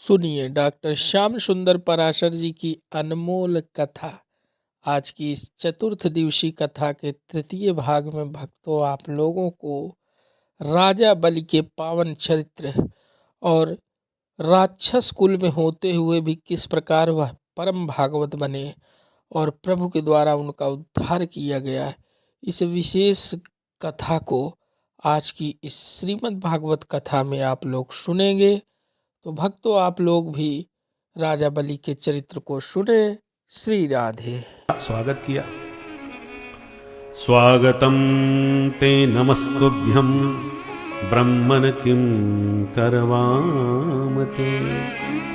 सुनिए डॉक्टर श्याम सुंदर पराशर जी की अनमोल कथा। आज की इस चतुर्थ दिवसीय कथा के तृतीय भाग में भक्तों आप लोगों को राजा बलि के पावन चरित्र और राक्षस कुल में होते हुए भी किस प्रकार वह परम भागवत बने और प्रभु के द्वारा उनका उद्धार किया गया, इस विशेष कथा को आज की इस श्रीमद् भागवत कथा में आप लोग सुनेंगे। तो भक्तों आप लोग भी राजा बलि के चरित्र को सुने। श्री राधे। स्वागत किया। स्वागतम ते नमस्तुभ्यं ब्रह्मन किं करवामते।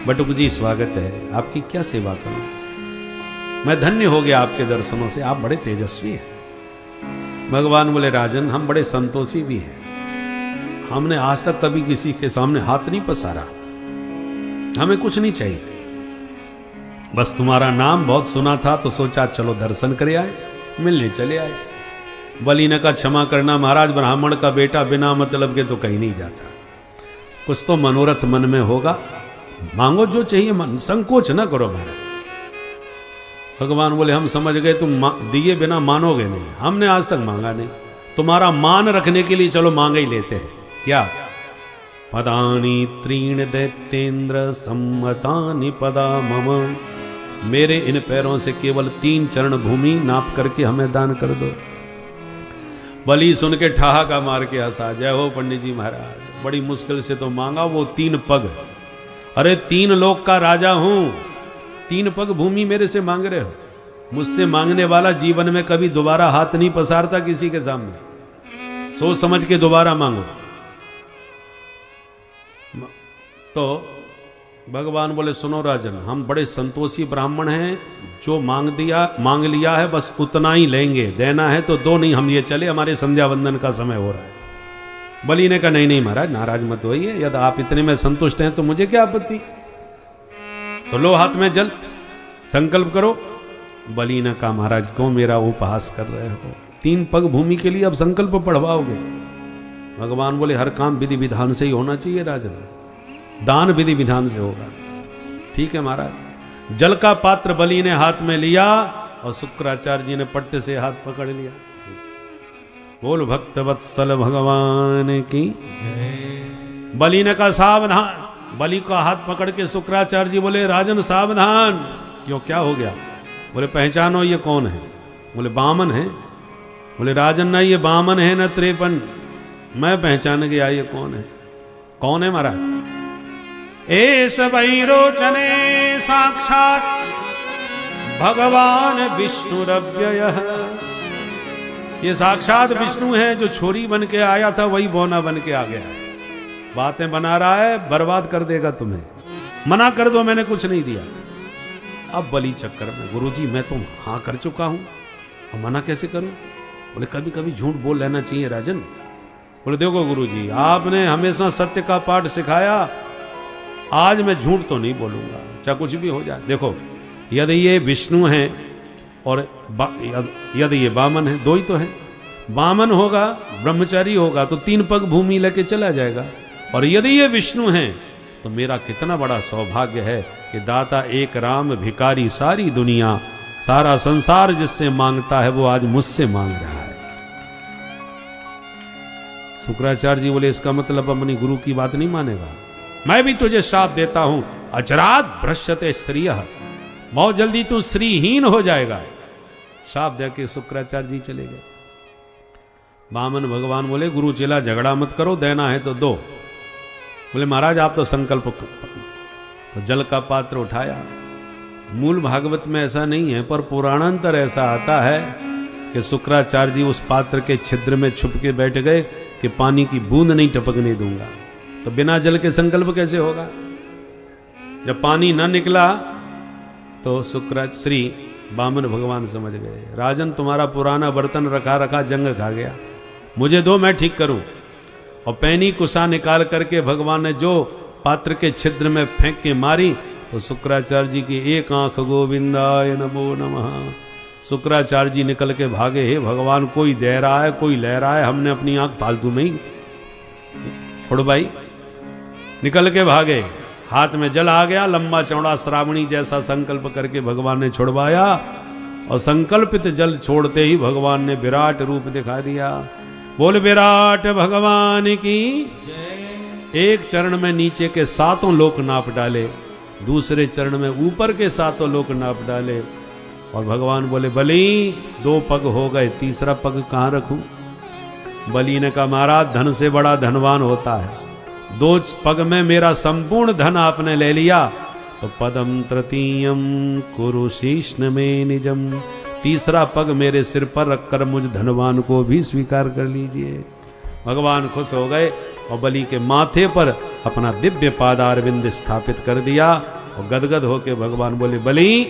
बटुक जी स्वागत है, आपकी क्या सेवा करूं। मैं धन्य हो गया आपके दर्शनों से, आप बड़े तेजस्वी हैं। भगवान बोले राजन हम बड़े संतोषी भी हैं, हमने आज तक कभी किसी के सामने हाथ नहीं पसारा, हमें कुछ नहीं चाहिए, बस तुम्हारा नाम बहुत सुना था तो सोचा चलो दर्शन करे आए, मिलने चले आए। बलि ने कहा क्षमा करना महाराज, ब्राह्मण का बेटा बिना मतलब के तो कहीं नहीं जाता, कुछ तो मनोरथ मन में होगा, मांगो जो चाहिए, मन संकोच ना करो महाराज। भगवान बोले हम समझ गए तुम दिए बिना मानोगे नहीं, हमने आज तक मांगा नहीं, तुम्हारा मान रखने के लिए चलो मांग ही लेते हैं। क्या? पदानी त्रीण दैत्येन्द्र सम्मतानि पदा मम, मेरे इन पैरों से केवल 3 चरण भूमि नाप करके हमें दान कर दो। बलि सुन के ठहाका मार के हंसा, जय हो पंडित जी महाराज, बड़ी मुश्किल से तो मांगा वो 3 पग। अरे 3 लोक का राजा हूं, 3 पग भूमि मेरे से मांग रहे हो। मुझसे मांगने वाला जीवन में कभी दोबारा हाथ नहीं पसारता किसी के सामने, सोच समझ के दोबारा मांगो। तो भगवान बोले सुनो राजन, हम बड़े संतोषी ब्राह्मण हैं, जो मांग लिया है बस उतना ही लेंगे, देना है तो दो, नहीं हम ये चले, हमारे संध्या वंदन का समय हो रहा है। बलि ने कहा नहीं नहीं महाराज नाराज मत होइए, यदि आप इतने में संतुष्ट हैं तो मुझे क्या आपत्ति, तो लो हाथ में जल, संकल्प करो। बलि ने कहा महाराज क्यों मेरा उपहास कर रहे हो, 3 पग भूमि के लिए अब संकल्प पढ़वाओगे। भगवान बोले हर काम विधि विधान से ही होना चाहिए राजन, दान विधि विधान से होगा। ठीक है महाराज। जल का पात्र बलि ने हाथ में लिया और शुक्राचार्य जी ने पट्टे से हाथ पकड़ लिया। बोल भक्त वत्सल भगवान की जय। बलि ने कहा सावधान, बलि का हाथ पकड़ के शुक्राचार्य जी बोले राजन सावधान। क्यों, क्या हो गया? बोले पहचानो ये कौन है। बोले बामन है। बोले राजन ना ये बामन है न त्रेपन, मैं पहचान गया ये कौन है। कौन है महाराज? एस वैरोचने साक्षात भगवान विष्णुरव्ययः, ये साक्षात विष्णु है, जो छोरी बन के आया था वही बौना बन के आ गया है, बातें बना रहा है, बर्बाद कर देगा तुम्हें, मना कर दो मैंने कुछ नहीं दिया। अब बलि चक्कर में गुरुजी मैं तो हाँ कर चुका हूं, अब मना कैसे करूं। बोले कभी कभी झूठ बोल लेना चाहिए राजन। बोले देखो गुरुजी आपने हमेशा सत्य का पाठ सिखाया, आज मैं झूठ तो नहीं बोलूंगा, चाहे कुछ भी हो जाए। देखो यदि ये विष्णु है और यदि ये वामन है, 2 ही तो है, वामन होगा ब्रह्मचारी होगा तो 3 पग भूमि लेके चला जाएगा, और यदि ये विष्णु है तो मेरा कितना बड़ा सौभाग्य है कि दाता एक राम भिकारी सारी दुनिया, सारा संसार जिससे मांगता है वो आज मुझसे मांग रहा है। शुक्राचार्य जी बोले इसका मतलब अपनी गुरु की बात नहीं मानेगा, मैं भी तुझे शाप देता हूं, अचरात भ्रश्यते श्रियः, बहुत जल्दी तू श्रीहीन हो जाएगा। शाप दे के शुक्राचार्य जी चले गए। वामन भगवान बोले गुरु चेला झगड़ा मत करो, देना है तो दो। बोले महाराज आप तो संकल्प करो। तो जल का पात्र उठाया। मूल भागवत में ऐसा नहीं है, पर पुराणांतर ऐसा आता है कि शुक्राचार्य जी उस पात्र के छिद्र में छुप के बैठ गए कि पानी की बूंद नहीं टपकने दूंगा। तो बिना जल के संकल्प कैसे होगा? जब पानी न निकला तो श्री वामन भगवान समझ गए राजन तुम्हारा पुराना बर्तन रखा रखा जंग खा गया, मुझे दो मैं ठीक करूं। और पैनी कुसा निकाल करके भगवान ने जो पात्र के छिद्र में फेंक के मारी तो शुक्राचार्य जी की एक आंख गोविंदाय नमो नमः। शुक्राचार्य जी निकल के भागे, हे भगवान कोई दे रहा है कोई ले रहा है, हमने अपनी आंख फालतू में ही उड़वाई, निकल के भागे। हाथ में जल आ गया, लंबा चौड़ा श्रावणी जैसा संकल्प करके भगवान ने छुड़वाया, और संकल्पित जल छोड़ते ही भगवान ने विराट रूप दिखा दिया। बोल विराट भगवान की। एक चरण में नीचे के 7 लोक नाप डाले, दूसरे चरण में ऊपर के 7 लोक नाप डाले, और भगवान बोले बलि 2 पग हो गए, तीसरा पग कहाँ रखूं? बलि ने कहा महाराज धन से बड़ा धनवान होता है, 2 पग में मेरा संपूर्ण धन आपने ले लिया, तो पदम तृतीयम कुरु शीष्ण में निजम, तीसरा पग मेरे सिर पर रखकर मुझ धनवान को भी स्वीकार कर लीजिए। भगवान खुश हो गए और बलि के माथे पर अपना दिव्य पादारविंद स्थापित कर दिया, और गदगद होकर भगवान बोले बलि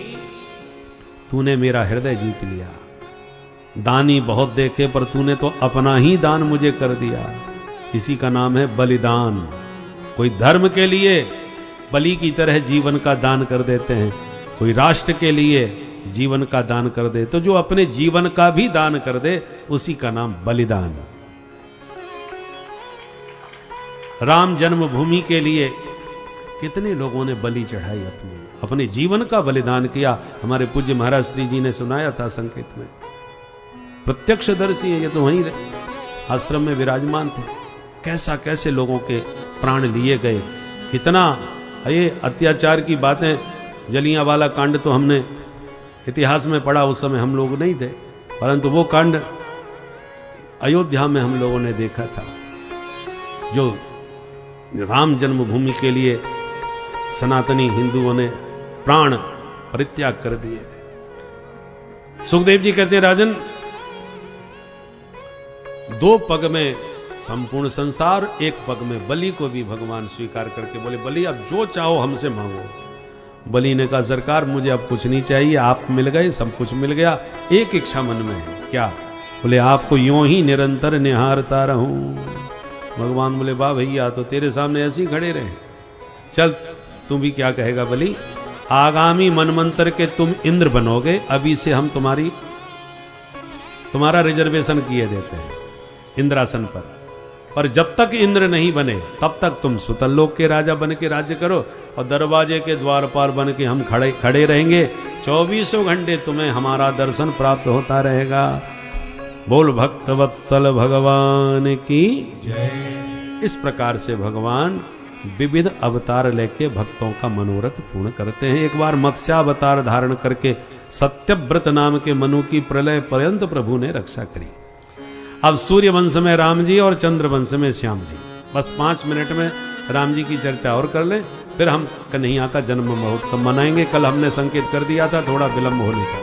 तूने मेरा हृदय जीत लिया, दानी बहुत देखे पर तूने तो अपना ही दान मुझे कर दिया। इसी का नाम है बलिदान। कोई धर्म के लिए बलि की तरह जीवन का दान कर देते हैं, कोई राष्ट्र के लिए जीवन का दान कर दे, तो जो अपने जीवन का भी दान कर दे उसी का नाम बलिदान। राम जन्मभूमि के लिए कितने लोगों ने बलि चढ़ाई, अपने जीवन का बलिदान किया। हमारे पूज्य महाराज श्री जी ने सुनाया था संकेत में, प्रत्यक्षदर्शी है ये, तो वहीं आश्रम में विराजमान थे। कैसा कैसे लोगों के प्राण लिए गए, कितना ये अत्याचार की बातें। जलियांवाला कांड तो हमने इतिहास में पढ़ा, उस समय हम लोग नहीं थे, परंतु वो कांड अयोध्या में हम लोगों ने देखा था, जो राम जन्मभूमि के लिए सनातनी हिंदुओं ने प्राण परित्याग कर दिए। सुखदेव जी कहते हैं राजन 2 पग में संपूर्ण संसार, 1 पग में बलि को भी भगवान स्वीकार करके बोले बलि अब जो चाहो हमसे मांगो। बलि ने कहा सरकार मुझे अब कुछ नहीं चाहिए, आप मिल गए, सब कुछ मिल गया, एक इच्छा मन में है। क्या? बोले आपको यूं ही निरंतर निहारता रहूं। भगवान बोले वाह भैया, तो तेरे सामने ऐसे ही खड़े रहे, चल तुम भी क्या कहेगा बलि, आगामी मनमंत्र के तुम इंद्र बनोगे, अभी से हम तुम्हारा रिजर्वेशन किए देते हैं इंद्रासन पर जब तक इंद्र नहीं बने तब तक तुम सुतलोक के राजा बन के राज्य करो, और दरवाजे के द्वार पार बन के हम खड़े रहेंगे, 24 घंटे तुम्हें हमारा दर्शन प्राप्त होता रहेगा। बोल भक्त वत्सल भगवान की जय। इस प्रकार से भगवान विविध अवतार लेके भक्तों का मनोरथ पूर्ण करते हैं। एक बार मत्स्यावतार धारण करके सत्यव्रत नाम के मनु की प्रलय पर्यंत प्रभु ने रक्षा करी। अब सूर्य वंश में राम जी और चंद्र वंश में श्याम जी। बस 5 मिनट में राम जी की चर्चा और कर लें, फिर हम कन्हैया का जन्म महोत्सव मनाएंगे। कल हमने संकेत कर दिया था, थोड़ा विलंब होने का।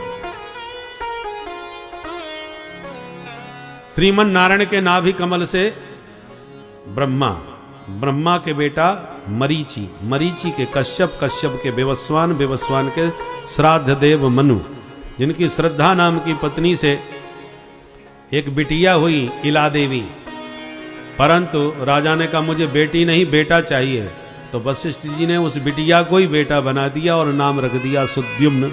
श्रीमन नारायण के नाभि कमल से ब्रह्मा के बेटा मरीचि के कश्यप के विवस्वान के श्राद्ध देव मनु, जिनकी श्रद्धा नाम की पत्नी से एक बिटिया हुई इला देवी, परंतु राजा ने कहा मुझे बेटी नहीं बेटा चाहिए, तो वशिष्ठ जी ने उस बिटिया को ही बेटा बना दिया और नाम रख दिया सुद्युम्न।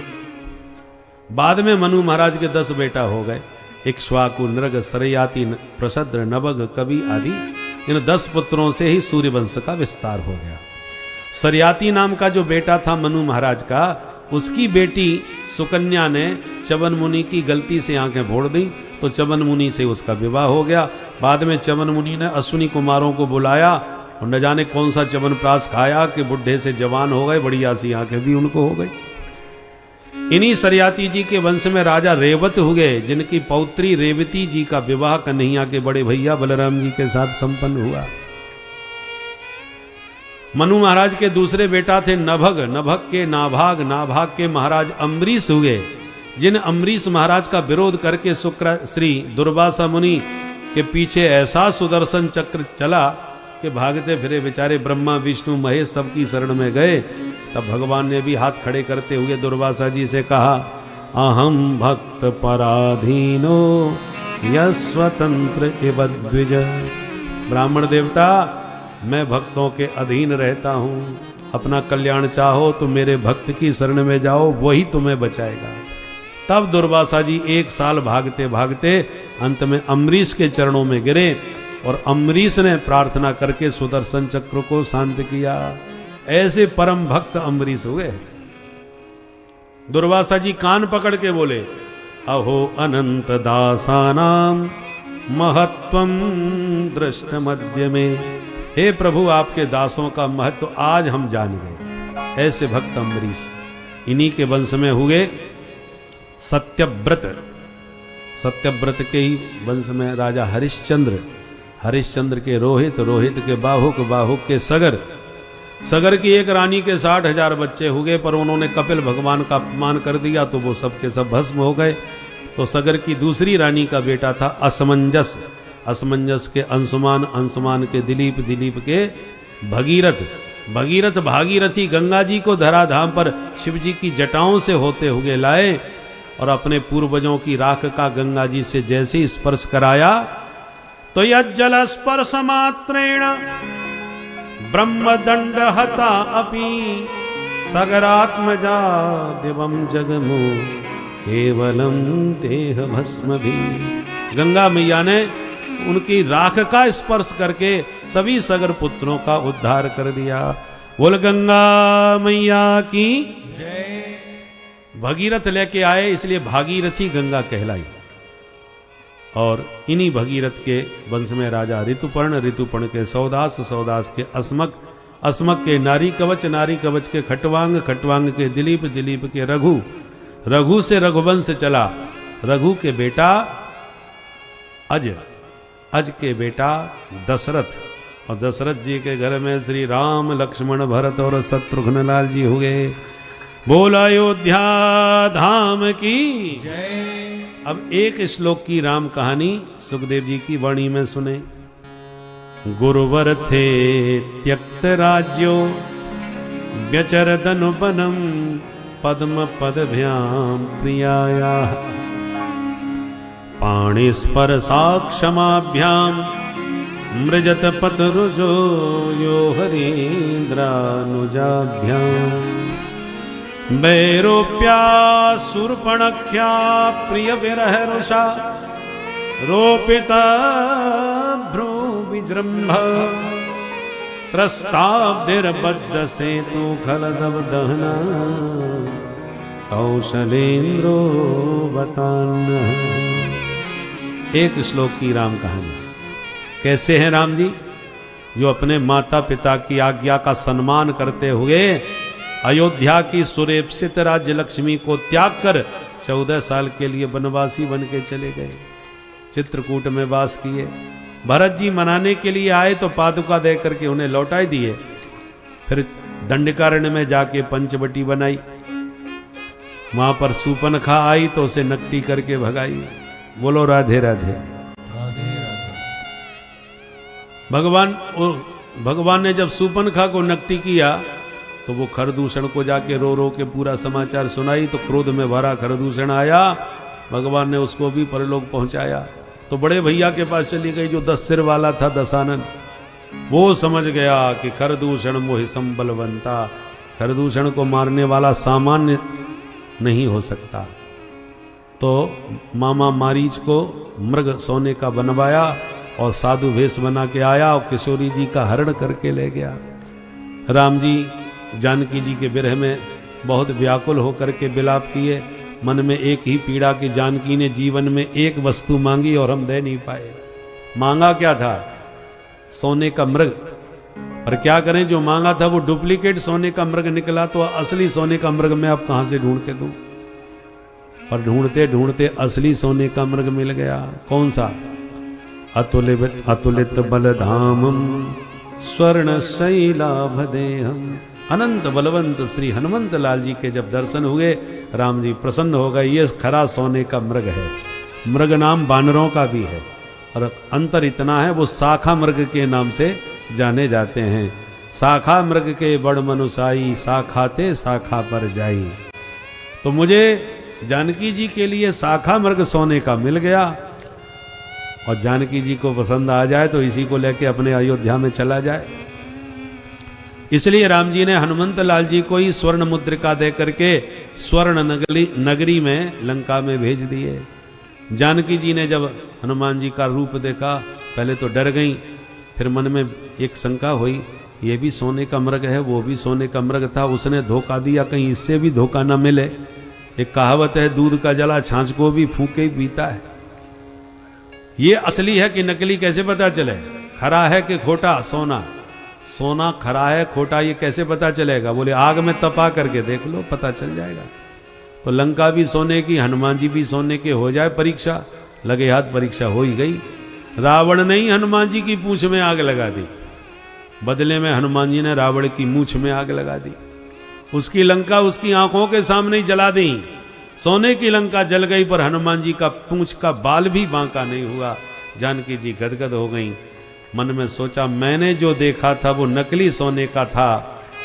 बाद में मनु महाराज के 10 बेटा हो गए, इक्ष्वाकु, नृग, सरयाति, प्रसद्र, नवग, कवि आदि। इन 10 पुत्रों से ही सूर्य वंश का विस्तार हो गया। सरयाति नाम का जो बेटा था मनु महाराज का, उसकी बेटी सुकन्या ने च्यवन मुनि की गलती से आंखें फोड़ दी, तो च्यवन मुनि से उसका विवाह हो गया। बाद में च्यवन मुनि ने अश्विनी कुमारों को बुलाया और न जाने कौन सा च्यवनप्राश खाया कि बुढ़े से जवान हो गए, बढ़िया सी आंखें भी उनको हो गई। इन्हीं सरयाति जी के वंश में राजा रेवत हुए, जिनकी पौत्री रेवती जी का विवाह कन्हैया के बड़े भैया बलराम जी के साथ संपन्न हुआ। मनु महाराज के दूसरे बेटा थे नभग के नाभाग के महाराज अम्बरीश हुए, जिन अम्बरीश महाराज का विरोध करके शुक्र श्री दुर्वासा मुनि के पीछे ऐसा सुदर्शन चक्र चला कि भागते फिरे बेचारे ब्रह्मा विष्णु महेश सबकी शरण में गए। तब भगवान ने भी हाथ खड़े करते हुए दुर्वासा जी से कहा, अहम भक्त पराधीनो यस्वतंत्र इव द्विज। ब्राह्मण देवता, मैं भक्तों के अधीन रहता हूँ, अपना कल्याण चाहो तो मेरे भक्त की शरण में जाओ, वही तुम्हें बचाएगा। तब दुर्वासा जी 1 साल भागते भागते अंत में अम्बरीश के चरणों में गिरे और अम्बरीश ने प्रार्थना करके सुदर्शन चक्र को शांत किया। ऐसे परम भक्त अम्बरीश हुए। दुर्वासा जी कान पकड़ के बोले, अहो अनंत दासानाम महत्वम दृष्ट मध्य में। हे प्रभु, आपके दासों का महत्व आज हम जान गए। ऐसे भक्त अम्बरीश, इन्हीं के वंश में हुए सत्यव्रत। सत्यव्रत के ही वंश में राजा हरिश्चंद्र, हरिश्चंद्र के रोहित, रोहित के बाहुक, बाहुक के सगर, सगर की एक रानी के 60,000 बच्चे हुए, पर उन्होंने कपिल भगवान का अपमान कर दिया तो वो सब के सब भस्म हो गए। तो सगर की दूसरी रानी का बेटा था असमंजस, असमंजस के अंशुमान, अंशुमान के दिलीप, दिलीप के भगीरथ, भगीरथ भागीरथी गंगा जी को धराधाम पर शिव जी की जटाओं से होते हुए लाए और अपने पूर्वजों की राख का गंगा जी से जैसे ही स्पर्श कराया तो यज्जल स्पर्श मात्रेण ब्रह्मदंड हता अपि सगरात्मजा दिवम जगमु केवलम देह भस्म भी। गंगा मैया ने उनकी राख का स्पर्श करके सभी सगर पुत्रों का उद्धार कर दिया। बोल गंगा मैया की जय। भगीरथ लेके आए, इसलिए भागीरथी गंगा कहलाई। और इन्हीं भगीरथ के वंश में राजा ऋतुपर्ण, ऋतुपर्ण के सौदास, सौदास के अस्मक, अस्मक के नारी कवच, नारी कवच के खटवांग, खटवांग के दिलीप, दिलीप के रघु, रघु से रघुवंश चला, रघु के बेटा अज, अज के बेटा दशरथ, और दशरथ जी के घर में श्री राम, लक्ष्मण, भरत और शत्रुघ्न लाल जी हुए। बोल अयोध्या धाम की जय। अब एक श्लोक की राम कहानी सुखदेव जी की वाणी में सुने। गुरुवर थे त्यक्त राज्यो व्यचरदनुपनम पद्म पदभ्याम प्रियाया पाणिस्पर्शाक्षमाभ्याम मृजत पतरुजो यो हरीन्द्रानुजाभ्याम वैरोप्या सुरपणख्या प्रिय विरह रुषा रोपिता भ्रू विजृंभ त्रस्ताब्धिर्बद्ध सेतु खलदव दहना कौशलेन्द्रो बतान्न। एक श्लोक की राम कहानी। कैसे हैं राम जी? जो अपने माता पिता की आज्ञा का सम्मान करते हुए अयोध्या की सुरेप्सित राज्य लक्ष्मी को त्याग कर 14 साल के लिए वनवासी बन के चले गए, चित्रकूट में वास किए। भरत जी मनाने के लिए आए तो पादुका दे करके उन्हें लौटा दिए। फिर दंडकारण्य में जाके पंचवटी बनाई, वहां पर सूपनखा आई तो उसे नकटी करके भगाई। बोलो राधे राधे। भगवान ने जब सूपनखा को नकटी किया तो वो खरदूषण को जाके रो रो के पूरा समाचार सुनाई, तो क्रोध में भरा खरदूषण आया, भगवान ने उसको भी परलोक पहुंचाया। तो बड़े भैया के पास चली गई जो 10 सिर वाला था दशानन, वो समझ गया कि खरदूषण मोहि संबलवंता, खरदूषण को मारने वाला सामान्य नहीं हो सकता। तो मामा मारीच को मृग सोने का बनवाया और साधु वेश बना के आया और किशोरी जी का हरण करके ले गया। राम जी जानकी जी के विरह में बहुत व्याकुल होकर के विलाप किए, मन में एक ही पीड़ा कि जानकी ने जीवन में एक वस्तु मांगी और हम दे नहीं पाए। मांगा क्या था? सोने का मृग। पर क्या करें, जो मांगा था वो डुप्लीकेट सोने का मृग निकला, तो असली सोने का मृग मैं अब कहां से ढूंढ के दूं? पर ढूंढते ढूंढते असली सोने का मृग मिल गया। कौन सा? अतुलित बलधामम स्वर्ण शैलाभदेहम। अनंत बलवंत श्री हनुमंत लाल जी के जब दर्शन हुए, राम जी प्रसन्न हो गए। ये खरा सोने का मृग है। मृग नाम बानरों का भी है और अंतर इतना है, वो शाखा मृग के नाम से जाने जाते हैं। शाखा मृग के बड़ मनुसाई, शाखाते शाखा पर जाई। तो मुझे जानकी जी के लिए शाखा मृग सोने का मिल गया, और जानकी जी को पसंद आ जाए तो इसी को लेके अपने अयोध्या में चला जाए। इसलिए राम जी ने हनुमंत लाल जी को ही स्वर्ण मुद्रिका दे करके स्वर्ण नगरी में लंका में भेज दिए। जानकी जी ने जब हनुमान जी का रूप देखा, पहले तो डर गई, फिर मन में एक शंका हुई ये भी सोने का मृग है, वो भी सोने का मृग था, उसने धोखा दिया, कहीं इससे भी धोखा न मिले। एक कहावत है, दूध का जला छाछ को भी फूके ही पीता है। ये असली है कि नकली कैसे पता चले? खरा है कि खोटा? सोना, सोना खरा है खोटा ये कैसे पता चलेगा? बोले आग में तपा करके देख लो, पता चल जाएगा। तो लंका भी सोने की, हनुमान जी भी सोने के, हो जाए परीक्षा। लगे हाथ परीक्षा हो ही गई। रावण ने ही हनुमान जी की पूंछ में आग लगा दी, बदले में हनुमान जी ने रावण की मूंछ में आग लगा दी। उसकी लंका उसकी आंखों के सामने ही जला दी। सोने की लंका जल गई, पर हनुमान जी का पूंछ का बाल भी बांका नहीं हुआ। जानकी जी गदगद हो गई। मन में सोचा, मैंने जो देखा था वो नकली सोने का था,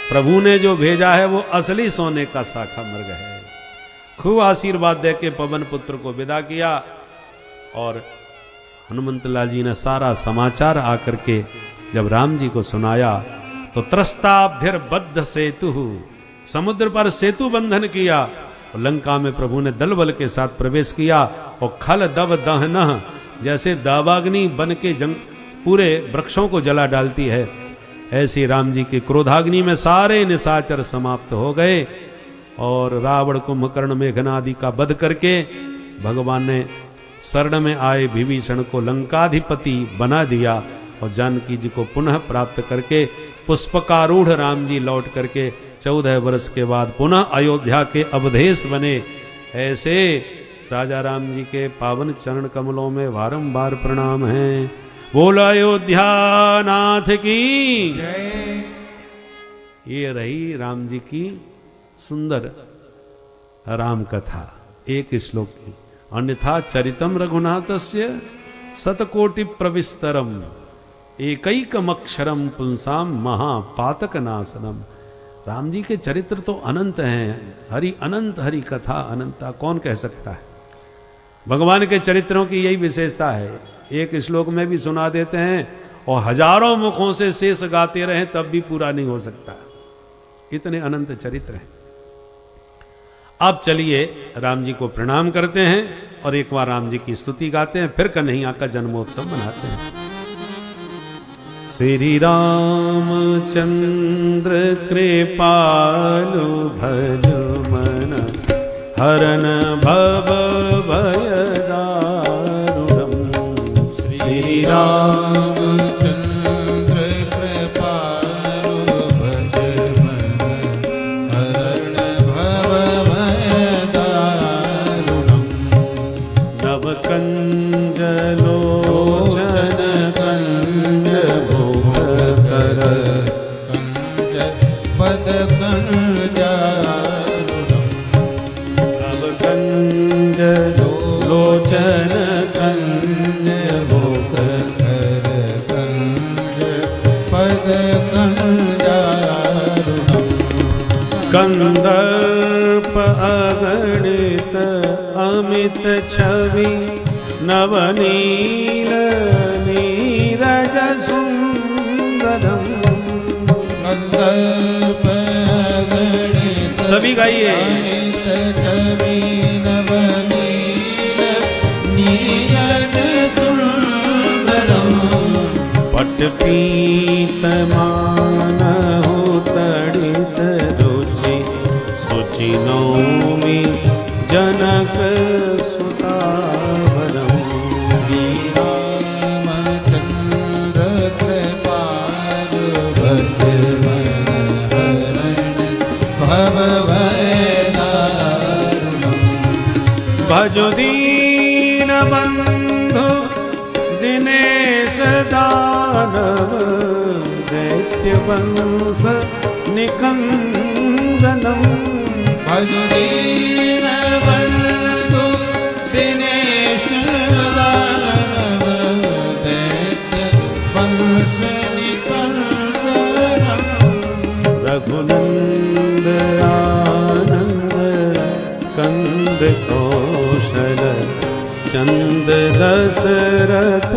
प्रभु ने जो भेजा है वो असली सोने का शाखा मृग है। खूब आशीर्वाद दे के पवन पुत्र को विदा किया। और हनुमंत लाल जी ने सारा समाचार आकर के जब राम जी को सुनाया तो त्रस्ताब्धिर बद्ध सेतु, समुद्र पर सेतु बंधन किया। और लंका में प्रभु ने दल बल के साथ प्रवेश किया। और खल दव दहन, जैसे दावाग्नि बन के पूरे वृक्षों को जला डालती है, ऐसी राम जी की क्रोधाग्नि में सारे निशाचर समाप्त हो गए। और रावण कुंभकर्ण मेघनादि का वध करके भगवान ने शरण में आए विभीषण को लंकाधिपति बना दिया। और जानकी जी को पुनः प्राप्त करके पुष्पकारूढ़ राम जी लौट करके 14 वर्ष के बाद पुनः अयोध्या के अवधेश बने। ऐसे राजा राम जी के पावन चरण कमलों में बारंबार प्रणाम है। बोलो अयोध्या नाथ की जय। ये रही राम जी की सुंदर राम कथा, एक श्लोक की। अन्यथा चरितम रघुनाथस्य शतकोटि प्रविस्तरम, एकैकमक्षरम पुंसाम महापातक नाशनम। राम जी के चरित्र तो अनंत हैं, हरि अनंत, हरि कथा अनंता, कौन कह सकता है। भगवान के चरित्रों की यही विशेषता है, एक श्लोक में भी सुना देते हैं और हजारों मुखों से शेष गाते रहें तब भी पूरा नहीं हो सकता, इतने अनंत चरित्र हैं। अब चलिए राम जी को प्रणाम करते हैं और एक बार राम जी की स्तुति गाते हैं, फिर कन्हैया का जन्मोत्सव मनाते हैं। श्री रामचंद्र कृपालु भजो मन, हरन भव भय दारुणम्। श्री रामचंद्र कृपालु भज मन, हरन भव भय दारुणम्। नव कंज लोचन कंज भोग कर, कंज पद कंज लोचन कंज भोग कर, कंज पद कंजारुणम्। कंदर्प अगणित अमित छवि, नवनील नीरज सुंदरम्। कंदर्प अगणित, सभी गाइए। अमित छवि नवनील नीरज सुंदरम्। पट पीतमानहु तडित रुचि, सुचि नौमि जनक सुतावरम्। श्री रामचंद्र कृपालु भज मन, हरन भव भय दारुणम्। भजो दीन बंधु दिनेश दानव, दैत्य वंश निकंदनम्। भजो दीन बंधु दिनेश दानव, दैत्य वंश निकंदनम्। रघुनंद आनंद कंद कौशल, चंद दशरथ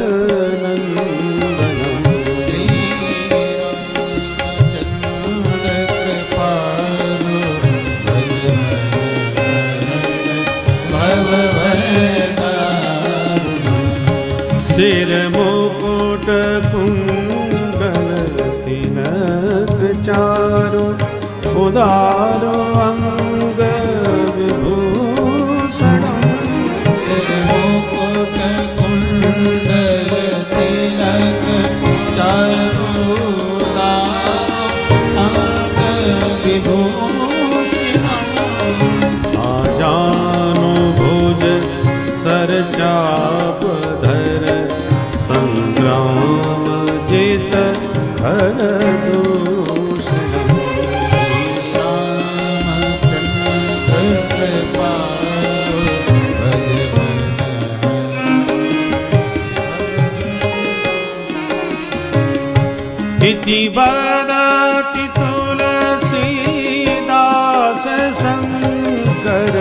नंदनम्। श्री रामचंद्र कृपालु भज मन, भव भय दारुणम्। सिर मुकुट कुंडल तिलक, उदारो अंग विभूषण सिर मुकुट कुंडल तिलक चारुता अंग विभूषणम् आजानु भुज सरचाप धर संग्राम जित खर दूषणम् इति वदति तुलसीदास शंकर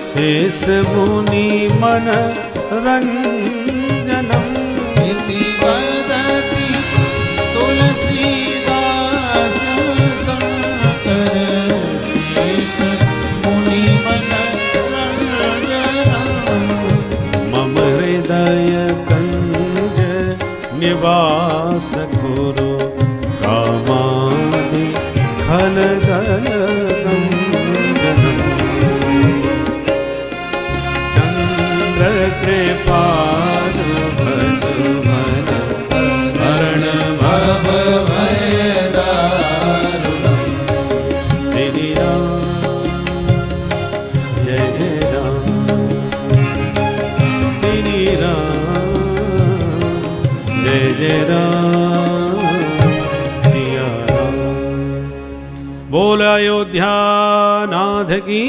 शेष मुनि मन रंजनम् इति वदति तुलसीदास शंकर शेष मुनि मन रंजनम् मम हृदय कंज निवास गुरु कामादि खल चंद्र कृपाल भज मन वर्ण भव भय दारुणम् श्री राम जय जय राम श्री राम जय जय राम सिया राम। बोल अयोध्या नाथ की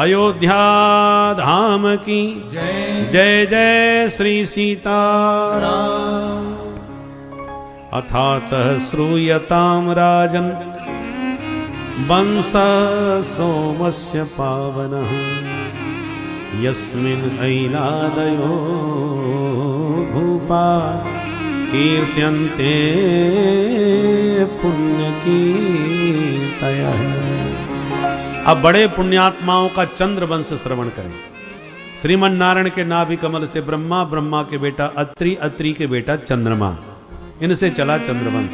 अयोध्या धाम की जय जय जय श्री सीताराम। अथातः श्रूयतां राजन् वंशः सोमस्य पावनः यस्मिन् ऐलादयो भूपा कीर्त्यन्ते पुण्यकीर्तयः। अब बड़े पुण्यात्माओं का चंद्र वंश श्रवण करें। श्रीमन नारायण के नाभि कमल से ब्रह्मा, ब्रह्मा के बेटा अत्रि, अत्रि के बेटा चंद्रमा, इनसे चला चंद्रवंश।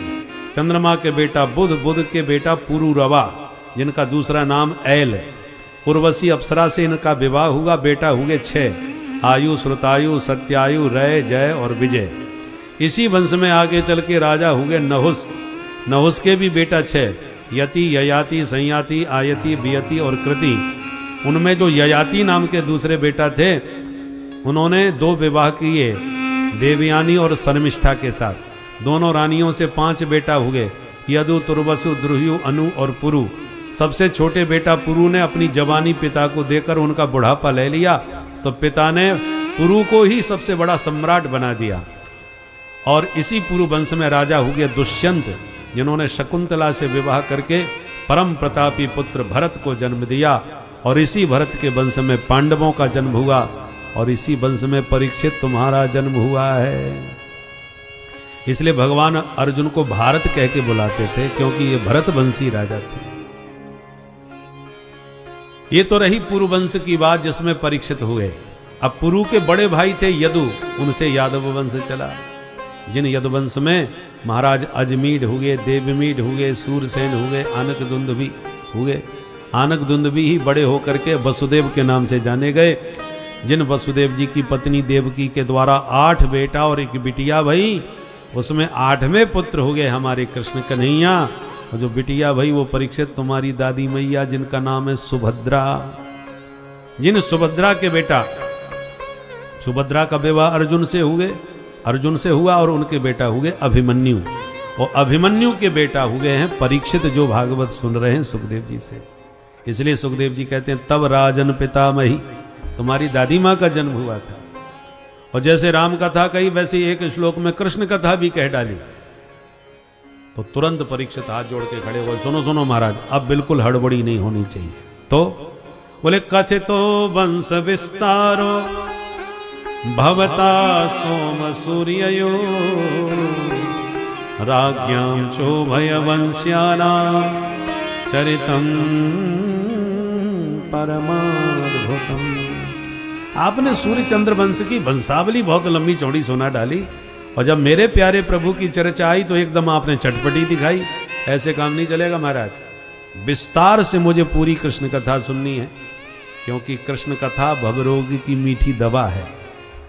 चंद्रमा के बेटा बुध, बुध के बेटा पुरुरवा जिनका दूसरा नाम ऐल, उर्वशी अप्सरा से इनका विवाह हुआ, बेटा हुए 6 आयु, श्रुतायु, सत्यायु, रय, जय और विजय। इसी वंश में आगे चल के राजा हुए नहुस, नहुस के भी बेटा 6 यति, ययाति, संयाति, आयति, बियति और कृति। उनमें जो ययाति नाम के दूसरे बेटा थे उन्होंने 2 विवाह किए देवयानी और शर्मिष्ठा के साथ। दोनों रानियों से 5 बेटा हुए यदु, तुर्वसु, द्रुह्यु, अनु और पुरु। सबसे छोटे बेटा पुरु ने अपनी जवानी पिता को देकर उनका बुढ़ापा ले लिया, तो पिता ने पुरु को ही सबसे बड़ा सम्राट बना दिया। और इसी पुरु वंश में राजा हुए दुष्यंत, जिन्होंने शकुंतला से विवाह करके परम प्रतापी पुत्र भरत को जन्म दिया। और इसी भरत के वंश में पांडवों का जन्म हुआ, और इसी वंश में परीक्षित तुम्हारा जन्म हुआ है। इसलिए भगवान अर्जुन को भारत कह के बुलाते थे, क्योंकि ये भरत वंशी राजा थे। ये तो रही पुरु वंश की बात जिसमें परीक्षित हुए। अब पुरु के बड़े भाई थे यदु, उनसे यादव वंश चला, जिन यदुवंश में महाराज अजमीढ़ हुए, देवमीढ़ हुए, सूरसेन हुए, आनक दुंदुभी हुए। आनक दुंदुभी ही बड़े होकर के वसुदेव के नाम से जाने गए, जिन वसुदेव जी की पत्नी देवकी के द्वारा 8 बेटा और 1 बिटिया भई, उसमें 8वें पुत्र हो गए हमारे कृष्ण कन्हैया। और जो बिटिया भई वो परीक्षित तुम्हारी दादी मैया, जिनका नाम है सुभद्रा। जिन सुभद्रा के बेटा, सुभद्रा का विवाह अर्जुन से हुआ और उनके बेटा हुए अभिमन्यु। और अभिमन्यु के बेटा हुए हैं परीक्षित, जो भागवत सुन रहे हैं सुखदेव जी से। इसलिए सुखदेव जी कहते हैं तब राजन पितामही, तुम्हारी दादी माँ का जन्म हुआ था। और जैसे राम कथा कही वैसे एक श्लोक में कृष्ण कथा भी कह डाली। तो तुरंत परीक्षित हाथ जोड़ के खड़े हुए, सुनो सुनो महाराज, अब बिल्कुल हड़बड़ी नहीं होनी चाहिए। तो बोले कथितो वंश विस्तारो भवता सोम सूर्ययो राज्ञां चोभय वंश्यानां चरितं परमाद्भुतम्। आपने सूर्य चंद्र वंश की वंशावली बहुत लंबी चौड़ी सुना डाली, और जब मेरे प्यारे प्रभु की चर्चा आई तो एकदम आपने चटपटी दिखाई। ऐसे काम नहीं चलेगा महाराज। विस्तार से मुझे पूरी कृष्ण कथा सुननी है, क्योंकि कृष्ण कथा भवरोगी की मीठी दवा है,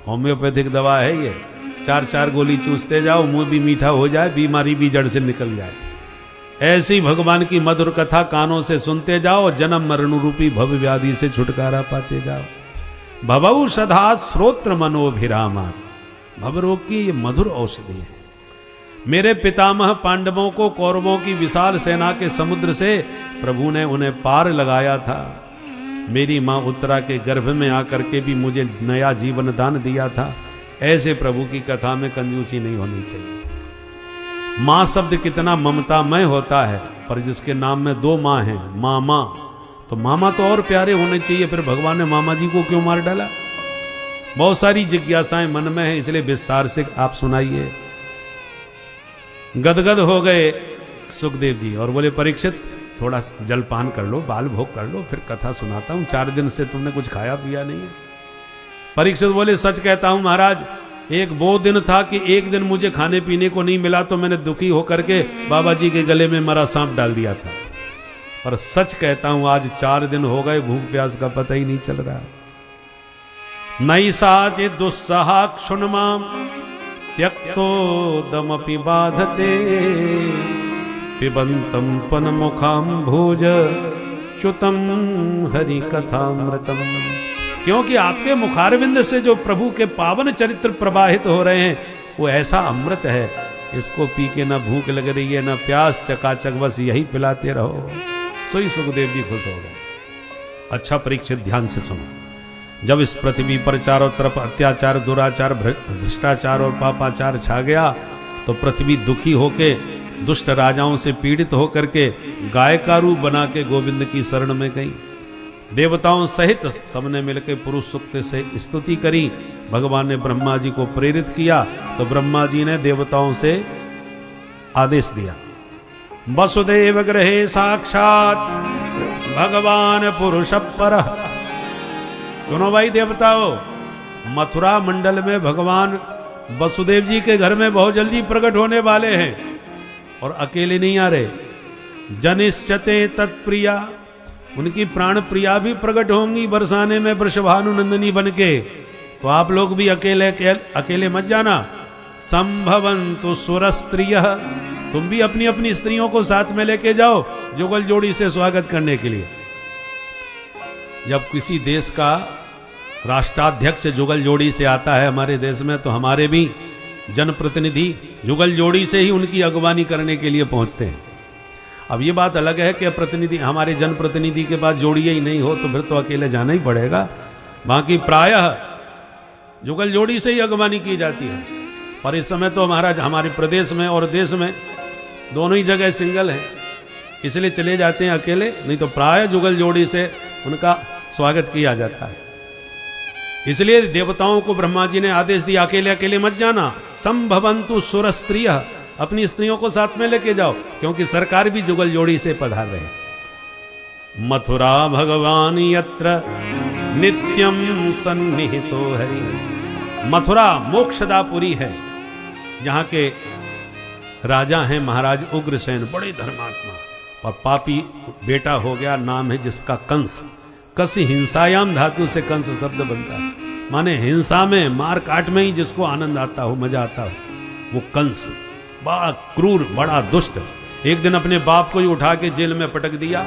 होम्योपैथिक दवा है ये। 4-4 गोली चूसते जाओ, मुंह भी मीठा हो जाए, बीमारी भी जड़ से निकल जाए। ऐसी भगवान की मधुर कथा कानों से सुनते जाओ, जन्म मरण रूपी भव व्याधि से छुटकारा पाते जाओ। भवौ सदा श्रोत्र मनोभिरामा, भवरोग की ये मधुर औषधि है। मेरे पितामह पांडवों को कौरवों की विशाल सेना के समुद्र से प्रभु ने उन्हें पार लगाया था। मेरी माँ उत्तरा के गर्भ में आकर के भी मुझे नया जीवन दान दिया था। ऐसे प्रभु की कथा में कंजूसी नहीं होनी चाहिए। माँ शब्द कितना ममतामय होता है, पर जिसके नाम में 2 माँ हैं, मामा, तो मामा तो और प्यारे होने चाहिए। फिर भगवान ने मामा जी को क्यों मार डाला? बहुत सारी जिज्ञासाएं मन में है, इसलिए विस्तार से आप सुनाइए। गदगद हो गए सुखदेव जी और बोले, परीक्षित थोड़ा जलपान कर लो, बाल भोग कर लो, फिर कथा सुनाता हूं। 4 दिन से तुमने कुछ खाया पिया नहीं है। परीक्षित बोले, सच कहता हूं महाराज, एक वो दिन था कि एक दिन मुझे खाने पीने को नहीं मिला, तो मैंने दुखी होकर के बाबा जी के गले में मरा सांप डाल दिया था। पर सच कहता हूं आज 4 दिन हो गए, भूख प्यास का पता ही नहीं चल रहा। नई साच दुस्सहा क्षुण्माम त्यक्तो दमपि बाधते पिबंतम पन मुखाम भोज च्युतम हरि कथामृतम। क्योंकि आपके मुखारविंद से जो प्रभु के पावन चरित्र प्रवाहित हो रहे हैं, वो ऐसा अमृत है, इसको पी के ना भूख लग रही है ना प्यास, चकाचक बस यही पिलाते रहो। सोई सुखदेव जी खुश हो गए। अच्छा परीक्षित, ध्यान से सुनो। जब इस पृथ्वी पर चारों तरफ अत्याचार, दुराचार, भ्रष्टाचार और पापाचार छा गया, तो पृथ्वी दुखी होके दुष्ट राजाओं से पीड़ित होकर के गाय का रूप बना के गोविंद की शरण में गई। देवताओं सहित सबने मिलकर पुरुष सूक्त से स्तुति करी। भगवान ने ब्रह्मा जी को प्रेरित किया, तो ब्रह्मा जी ने देवताओं से आदेश दिया, वसुदेव गृहे साक्षात भगवान पुरुष पर। सुनो भाई देवताओं, मथुरा मंडल में भगवान वसुदेव जी के घर में बहुत जल्दी प्रकट होने वाले हैं, और अकेले नहीं आ रहे। जनिष्यते तत्प्रिया, उनकी प्राण प्रिया भी प्रकट होंगी बरसाने में वृषभानु नंदिनी बन के। तो आप लोग भी अकेले मत जाना। संभवन्तु सुरस्त्रियः, तुम भी अपनी अपनी स्त्रियों को साथ में लेके जाओ जुगल जोड़ी से स्वागत करने के लिए। जब किसी देश का राष्ट्राध्यक्ष जुगल जोड़ी से आता है हमारे देश में, तो हमारे भी जनप्रतिनिधि जुगल जोड़ी से ही उनकी अगवानी करने के लिए पहुंचते हैं। अब ये बात अलग है कि प्रतिनिधि, हमारे जनप्रतिनिधि के पास जोड़ी ही नहीं हो, तो फिर तो अकेले जाना ही पड़ेगा। बाकी प्रायः जुगल जोड़ी से ही अगवानी की जाती है। पर इस समय तो महाराज हमारे प्रदेश में और देश में दोनों ही जगह सिंगल है, इसलिए चले जाते हैं अकेले, नहीं तो प्राय जुगल जोड़ी से उनका स्वागत किया जाता है। इसलिए देवताओं को ब्रह्मा जी ने आदेश दिया, अकेले अकेले मत जाना। संभवन्तु सुरस्त्रियः, अपनी स्त्रियों को साथ में लेके जाओ, क्योंकि सरकार भी जुगल जोड़ी से पधार रहे हैं। मथुरा भगवान यत्र नित्यम सन्निहितो हरि। मथुरा मोक्षदापुरी है, यहाँ के राजा हैं महाराज उग्रसेन, बड़े धर्मात्मा, और पापी बेटा हो गया, नाम है जिसका कंस। कस हिंसायाम धातु से कंस शब्द बनता है, माने हिंसा में, मार काट में ही जिसको आनंद आता हो, मजा आता हो, वो कंस। बड़ा क्रूर, बड़ा दुष्ट। एक दिन अपने बाप को ही उठा के जेल में पटक दिया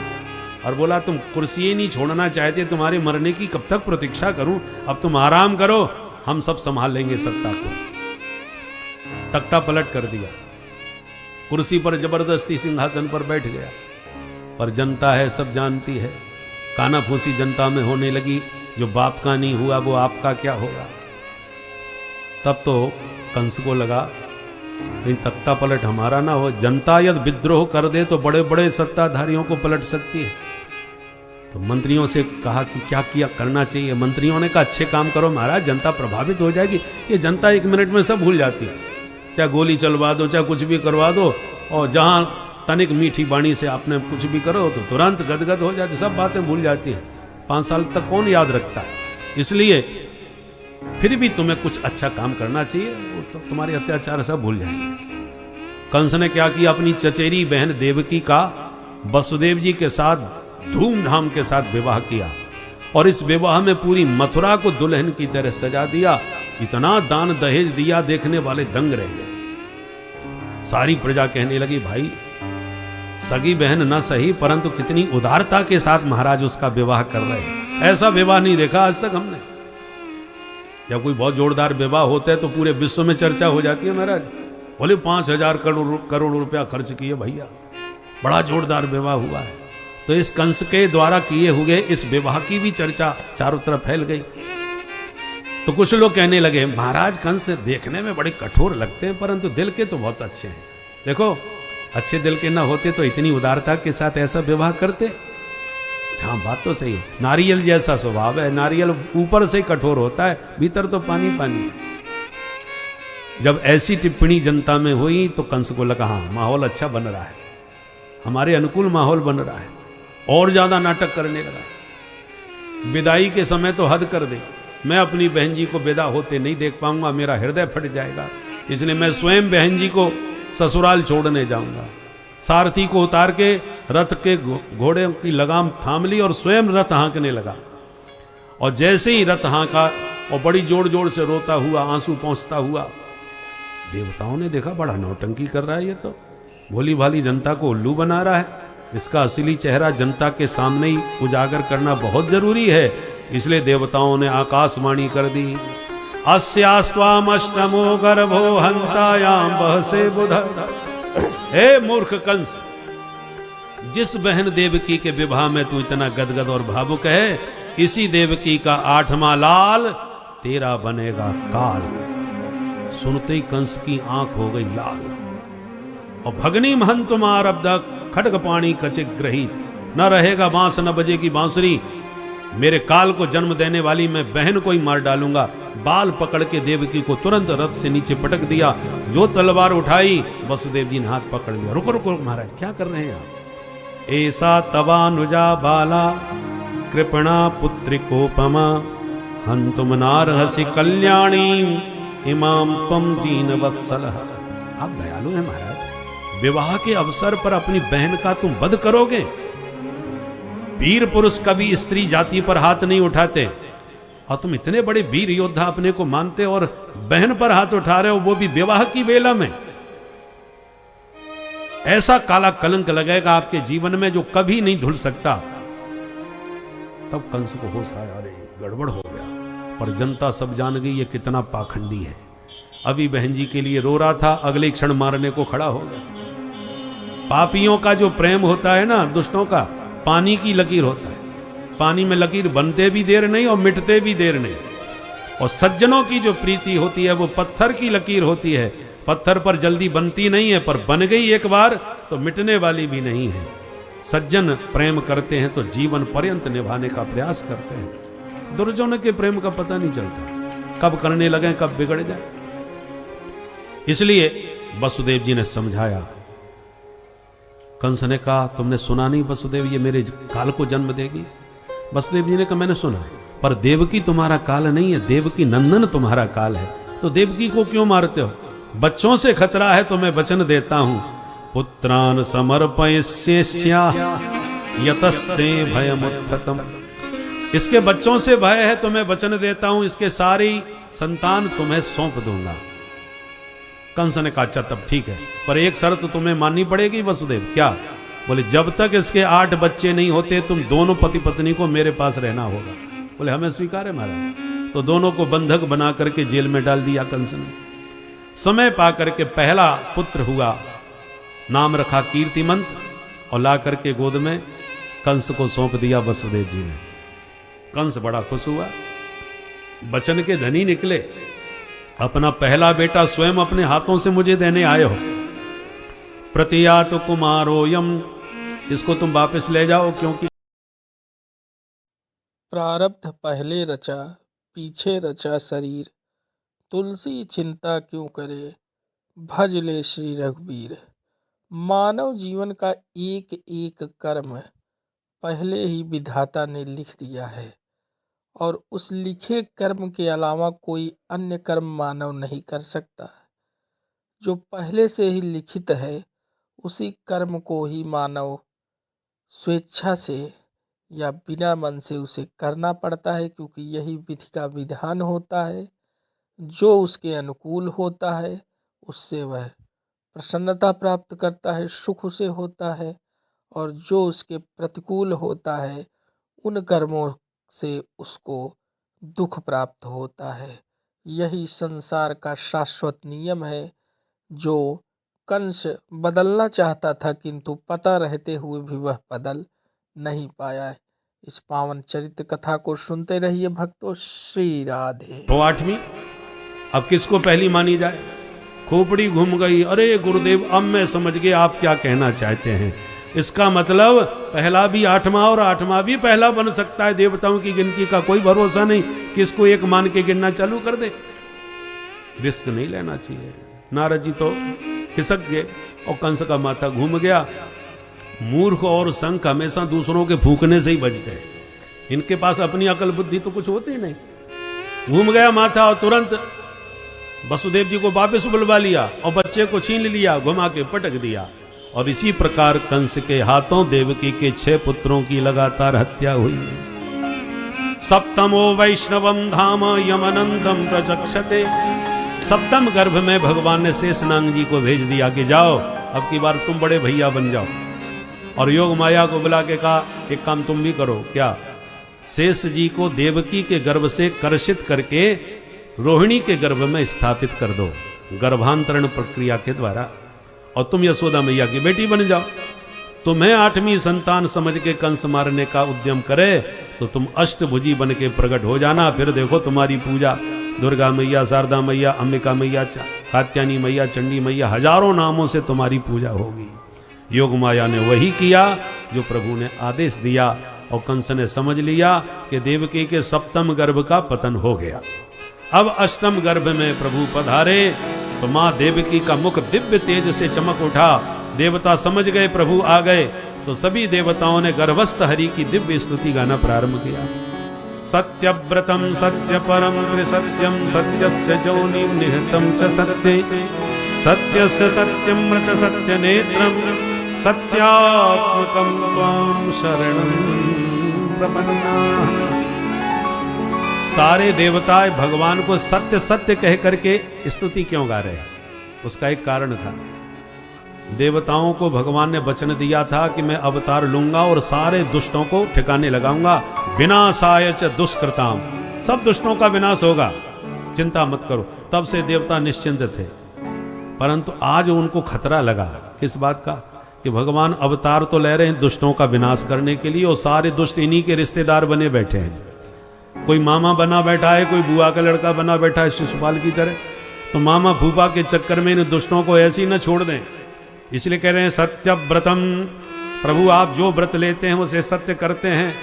और बोला, तुम कुर्सी ही नहीं छोड़ना चाहते, तुम्हारे मरने की कब तक प्रतीक्षा करूं, अब तुम आराम करो, हम सब संभाल लेंगे सत्ता को। तख्ता पलट कर दिया, कुर्सी पर जबरदस्ती सिंहासन पर बैठ गया। पर जनता है, सब जानती है, कानाफूसी जनता में होने लगी, जो बाप का नहीं हुआ वो आपका क्या होगा। तब तो कंस को लगा कहीं तख्ता पलट हमारा ना हो, जनता यदि विद्रोह कर दे तो बड़े बड़े सत्ताधारियों को पलट सकती है। तो मंत्रियों से कहा कि क्या किया करना चाहिए। मंत्रियों ने कहा, अच्छे काम करो महाराज, जनता प्रभावित हो जाएगी। ये जनता 1 मिनट में सब भूल जाती है, चाहे गोली चलवा दो, चाहे कुछ भी करवा दो, और जहां तनिक मीठी बाणी से आपने कुछ भी करो तो तुरंत गदगद हो जाती, सब बातें भूल जाती है। 5 साल तक कौन याद रखता है। इसलिए फिर भी तुम्हें कुछ अच्छा काम करना चाहिए, तो तुम्हारे अत्याचार सब भूल जाएंगे। कंस ने क्या किया, अपनी चचेरी बहन देवकी का वसुदेव जी के साथ धूमधाम के साथ विवाह किया और इस विवाह में पूरी मथुरा को दुल्हन की तरह सजा दिया। इतना दान दहेज दिया, देखने वाले दंग रह गए। सारी प्रजा कहने लगी, भाई सगी बहन न सही परंतु कितनी उदारता के साथ महाराज उसका विवाह कर रहे हैं। ऐसा विवाह नहीं देखा आज तक हमने। जब कोई बहुत जोरदार विवाह होता है तो पूरे विश्व में चर्चा हो जाती है। महाराज बोले 5,000 करोड़ रुपया खर्च किए भैया, बड़ा जोरदार विवाह हुआ है। तो इस कंस के द्वारा किए हुए इस विवाह की भी चर्चा चारों तरफ फैल गई। तो कुछ लोग कहने लगे, महाराज कंस देखने में बड़े कठोर लगते हैं परंतु दिल के तो बहुत अच्छे हैं। देखो अच्छे दिल के ना होते तो इतनी उदारता के साथ ऐसा विवाह करते। हाँ बात तो सही है, नारियल जैसा स्वभाव है। नारियल ऊपर से कठोर होता है, भीतर तो पानी पानी। जब ऐसी टिप्पणी जनता में हुई तो कंस को लगा हाँ माहौल अच्छा बन रहा है, हमारे अनुकूल माहौल बन रहा है, और ज्यादा नाटक करने लगा। विदाई के समय तो हद कर दे, मैं अपनी बहन जी को विदा होते नहीं देख पाऊंगा, मेरा हृदय फट जाएगा, इसलिए मैं स्वयं बहन जी को ससुराल छोड़ने जाऊंगा। सारथी को उतार के रथ के घोड़े की लगाम थाम ली और स्वयं रथ हाँकने लगा। और जैसे ही रथ हाँका और बड़ी जोर जोर से रोता हुआ, आंसू पहुंचता हुआ, देवताओं ने देखा बड़ा नौटंकी कर रहा है ये तो, भोली भाली जनता को उल्लू बना रहा है। इसका असली चेहरा जनता के सामने ही उजागर करना बहुत जरूरी है। इसलिए देवताओं ने आकाशवाणी कर दी, अस्यास्त्वाम अष्टमो गर्भो हंतायाम बहसे बुध। हे मूर्ख कंस, जिस बहन देवकी के विवाह में तू इतना गदगद और भावुक है, इसी देवकी का 8वां लाल तेरा बनेगा काल। सुनते ही कंस की आंख हो गई लाल। और भगनी महंत तुमारब्ध खड्ग पाणी कचिक ग्रही, न रहेगा बांस न बजेगी बांसुरी। मेरे काल को जन्म देने वाली मैं बहन को ही मार डालूंगा। बाल पकड़ के देवकी को तुरंत रथ से नीचे पटक दिया। जो तलवार उठाई वसुदेव जी ने हाथ पकड़ लिया। रुको रुको महाराज, क्या कर रहे हैं आप? ऐसा तवानुजा बाला कृपणा पुत्रिकोपमा हंतुम नारहसि कल्याणी इमाम त्वम जीन वत्सलः। आप दयालु हैं महाराज, विवाह के अवसर पर अपनी बहन का तुम वध करोगे? वीर पुरुष कभी स्त्री जाति पर हाथ नहीं उठाते, और तुम इतने बड़े वीर योद्धा अपने को मानते और बहन पर हाथ उठा रहे हो, वो भी विवाह की वेला में। ऐसा काला कलंक लगेगा आपके जीवन में जो कभी नहीं धुल सकता। तब कंस को होश आया, अरे गड़बड़ हो गया। पर जनता सब जान गई ये कितना पाखंडी है। अभी बहन जी के लिए रो रहा था, अगले क्षण मारने को खड़ा हो गया। पापियों का जो प्रेम होता है ना, दुष्टों का, पानी की लकीर होता है। पानी में लकीर बनते भी देर नहीं और मिटते भी देर नहीं। और सज्जनों की जो प्रीति होती है वो पत्थर की लकीर होती है। पत्थर पर जल्दी बनती नहीं है, पर बन गई एक बार तो मिटने वाली भी नहीं है। सज्जन प्रेम करते हैं तो जीवन पर्यंत निभाने का प्रयास करते हैं। दुर्जनों के प्रेम का पता नहीं चलता, कब करने लगे कब बिगड़ जाए। इसलिए वसुदेव जी ने समझाया। कंस ने कहा, तुमने सुना नहीं वसुदेव ये मेरे काल को जन्म देगी? वसुदेव जी ने कहा, मैंने सुना, पर देवकी तुम्हारा काल नहीं है, देवकी नंदन तुम्हारा काल है। तो देवकी को क्यों मारते हो? बच्चों से खतरा है तो मैं वचन देता हूं, पुत्रान समर्पयस्या यतस्ते भयमुत्थतम। इसके बच्चों से भय है तो मैं वचन देता हूं, इसके सारी संतान तुम्हें सौंप दूंगा। कंस ने कहा, अच्छा तब ठीक है, पर एक शर्त तुम्हें माननी पड़ेगी वसुदेव। क्या? बोले जब तक इसके 8 बच्चे नहीं होते तुम दोनों पति पत्नी को मेरे पास रहना होगा। बोले हमें स्वीकार है महाराज। तो दोनों को बंधक बना करके जेल में डाल दिया कंस ने। समय पा करके पहला पुत्र हुआ, नाम रखा कीर्तिमंत, और ला करके गोद में कंस को सौंप दिया वसुदेव जी ने। कंस बड़ा खुश हुआ, बचन के धनी निकले। अपना पहला बेटा स्वयं अपने हाथों से मुझे देने आए हो। प्रतियात कुमारोयम, इसको तुम वापस ले जाओ, क्योंकि प्रारब्ध पहले रचा पीछे रचा शरीर, तुलसी चिंता क्यों करे भज ले श्री रघुवीर। मानव जीवन का एक एक कर्म पहले ही विधाता ने लिख दिया है, और उस लिखे कर्म के अलावा कोई अन्य कर्म मानव नहीं कर सकता। जो पहले से ही लिखित है उसी कर्म को ही मानव स्वेच्छा से या बिना मन से उसे करना पड़ता है, क्योंकि यही विधि का विधान होता है। जो उसके अनुकूल होता है उससे वह प्रसन्नता प्राप्त करता है, सुख उसे होता है, और जो उसके प्रतिकूल होता है उन कर्मों से उसको दुख प्राप्त होता है। यही संसार का शाश्वत नियम है, जो कंस बदलना चाहता था, किंतु पता रहते हुए भी वह बदल नहीं पाया। इस पावन चरित्र कथा को सुनते रहिए भक्तों। श्री राधे। तो 8वीं अब किसको पहली मानी जाए? खोपड़ी घूम गई। अरे गुरुदेव, अब मैं समझ गया आप क्या कहना चाहते हैं। इसका मतलब पहला भी 8वां और 8वां भी पहला बन सकता है। देवताओं की गिनती का कोई भरोसा नहीं, किसको एक मान के गिनना चालू कर दे। रिस्क नहीं लेना चाहिए। नारद जी तो खिसक गए और कंस का माथा घूम गया। मूर्ख और संख हमेशा दूसरों के फूकने से ही बचते हैं। इनके पास अपनी अकल बुद्धि तो कुछ होती ही नहीं। घूम गया माथा और तुरंत वसुदेव जी को वापस बुलवा लिया और बच्चे को छीन लिया, घुमा के पटक दिया। और इसी प्रकार कंस के हाथों देवकी के 6 पुत्रों की लगातार हत्या हुई। सप्तमो वैष्णवम धाम यमनंदम प्रचक्षते। सप्तम गर्भ में भगवान ने शेषनाग जी को भेज दिया कि जाओ, अब की बार तुम बड़े भैया बन जाओ। और योग माया को बुला के कहा, एक काम तुम भी करो। क्या? शेष जी को देवकी के गर्भ से कर्षित करके रोहिणी के गर्भ में स्थापित कर दो, गर्भांतरण प्रक्रिया के द्वारा, और तुम यशोदा मैया की बेटी बन जाओ। तुम्हें 8वीं संतान समझ के कंस मारने का उद्यम करे तो तुम अष्टभुजी बन के प्रकट हो जाना। फिर देखो तुम्हारी पूजा दुर्गा मैया, शारदा मैया, अंबिका मैया, कात्यायनी मैया, चंडी मैया, हजारों नामों से तुम्हारी पूजा होगी। योग माया ने वही किया जो प्रभु ने आदेश दिया, और कंस ने समझ लिया कि देवकी के सप्तम गर्भ का पतन हो गया। अब अष्टम गर्भ में प्रभु पधारे तो मां देवकी का मुख दिव्य तेज से चमक उठा। देवता समझ गए प्रभु आ गए, तो सभी देवताओं ने गर्भस्थ हरि की दिव्य स्तुति गाना प्रारंभ किया। सत्यव्रतम सत्य परम त्रिसत्यम सत्यस्य जोनि निहितम च सत्ये सत्यस्य सत्यमृत सत्य नेत्रम सत्यात्मकं त्वां शरणं प्रपन्नाः। सारे देवता भगवान को सत्य सत्य कह करके स्तुति क्यों गा रहे हैं? उसका एक कारण था। देवताओं को भगवान ने वचन दिया था कि मैं अवतार लूंगा और सारे दुष्टों को ठिकाने लगाऊंगा। विनाशाय च दुष्कृताम, सब दुष्टों का विनाश होगा, चिंता मत करो। तब से देवता निश्चिंत थे। परंतु आज उनको खतरा लगा। किस बात का? कि भगवान अवतार तो ले रहे हैं दुष्टों का विनाश करने के लिए, और सारे दुष्ट इन्हीं के रिश्तेदार बने बैठे हैं। कोई मामा बना बैठा है, कोई बुआ का लड़का बना बैठा है शिशुपाल की तरह। तो मामा फूफा के चक्कर में इन दुष्टों को ऐसे ही न छोड़ दें। इसलिए कह रहे हैं सत्य व्रतम, प्रभु आप जो व्रत लेते हैं उसे सत्य करते हैं।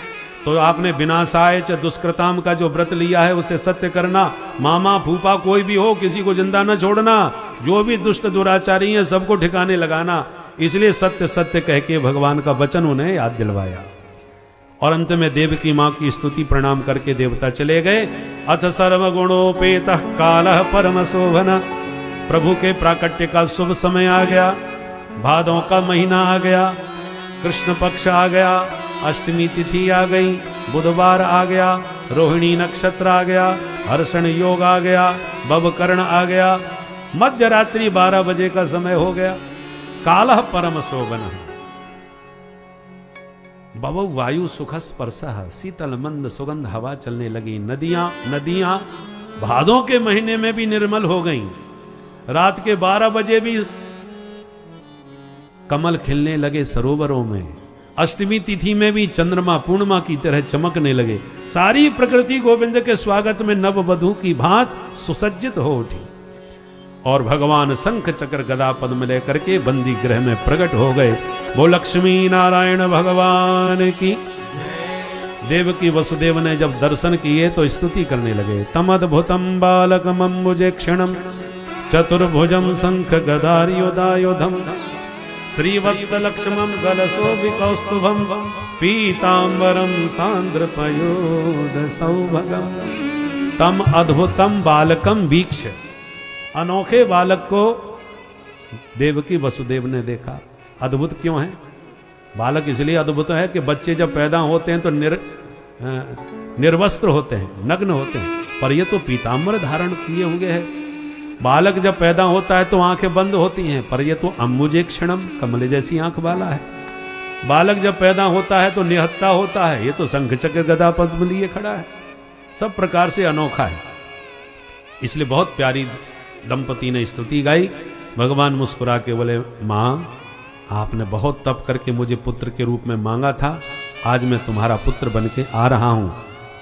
तो आपने विनाशाय च दुष्कृताम का जो व्रत लिया है उसे सत्य करना। मामा फूफा कोई भी हो, किसी को जिंदा न छोड़ना। जो भी दुष्ट दुराचारी हैं सबको ठिकाने लगाना। इसलिए सत्य सत्य कह के भगवान का वचन उन्हें याद दिलवाया। और अंत में देव की मां की स्तुति प्रणाम करके देवता चले गए। अथ सर्वगुणोपेतः कालः परम शोभन, प्रभु के प्राकट्य का शुभ समय आ गया। भादों का महीना आ गया, कृष्ण पक्ष आ गया, अष्टमी तिथि आ गई, बुधवार आ गया, रोहिणी नक्षत्र आ गया, हर्षण योग आ गया, बबकर्ण आ गया, मध्य रात्रि 12 बजे का समय हो गया। कालः परम शोभन, बबौ वायु सुख स्पर्शः, शीतल मंद सुगंध हवा चलने लगी। नदियां भादों के महीने में भी निर्मल हो गईं। रात के 12 बजे भी कमल खिलने लगे सरोवरों में। अष्टमी तिथि में भी चंद्रमा पूर्णिमा की तरह चमकने लगे। सारी प्रकृति गोविंद के स्वागत में नववधू की भांत सुसज्जित हो उठी। और भगवान शंख चक्र गदा पद्म लेकर के बंदी गृह में प्रकट हो गए। वो लक्ष्मी नारायण भगवान की। देवकी वसुदेव ने जब दर्शन किए तो स्तुति करने लगे। तमद्भुतम बालकम अम्बुजे क्षणम चतुर्भुजम शंख गदारियोदायुधम श्रीवत्स लक्ष्मम गलशोभिकौस्तुभम पीतांबरम सांद्रपयोद सौभगम। तम अद्भुतम बालकम वीक्ष, अनोखे बालक को देवकी वसुदेव ने देखा। अद्भुत क्यों है? बालक इसलिए अद्भुत है कि बच्चे जब पैदा होते हैं तो निर्वस्त्र होते हैं, नग्न होते हैं, पर ये तो पीताम्बर धारण किए हुए हैं। बालक जब पैदा होता है तो आंखें बंद होती हैं, पर ये तो अम्बुजे क्षणम, कमल जैसी आंख वाला है। बालक जब पैदा होता है तो निहत्ता होता है, ये तो शंख चक्र गदा पद्म लिए खड़ा है। सब प्रकार से अनोखा है। इसलिए बहुत प्यारी दंपति ने स्तुति गाई। भगवान मुस्कुरा के बोले, माँ आपने बहुत तप करके मुझे पुत्र के रूप में मांगा था, आज मैं तुम्हारा पुत्र बन के आ रहा हूँ।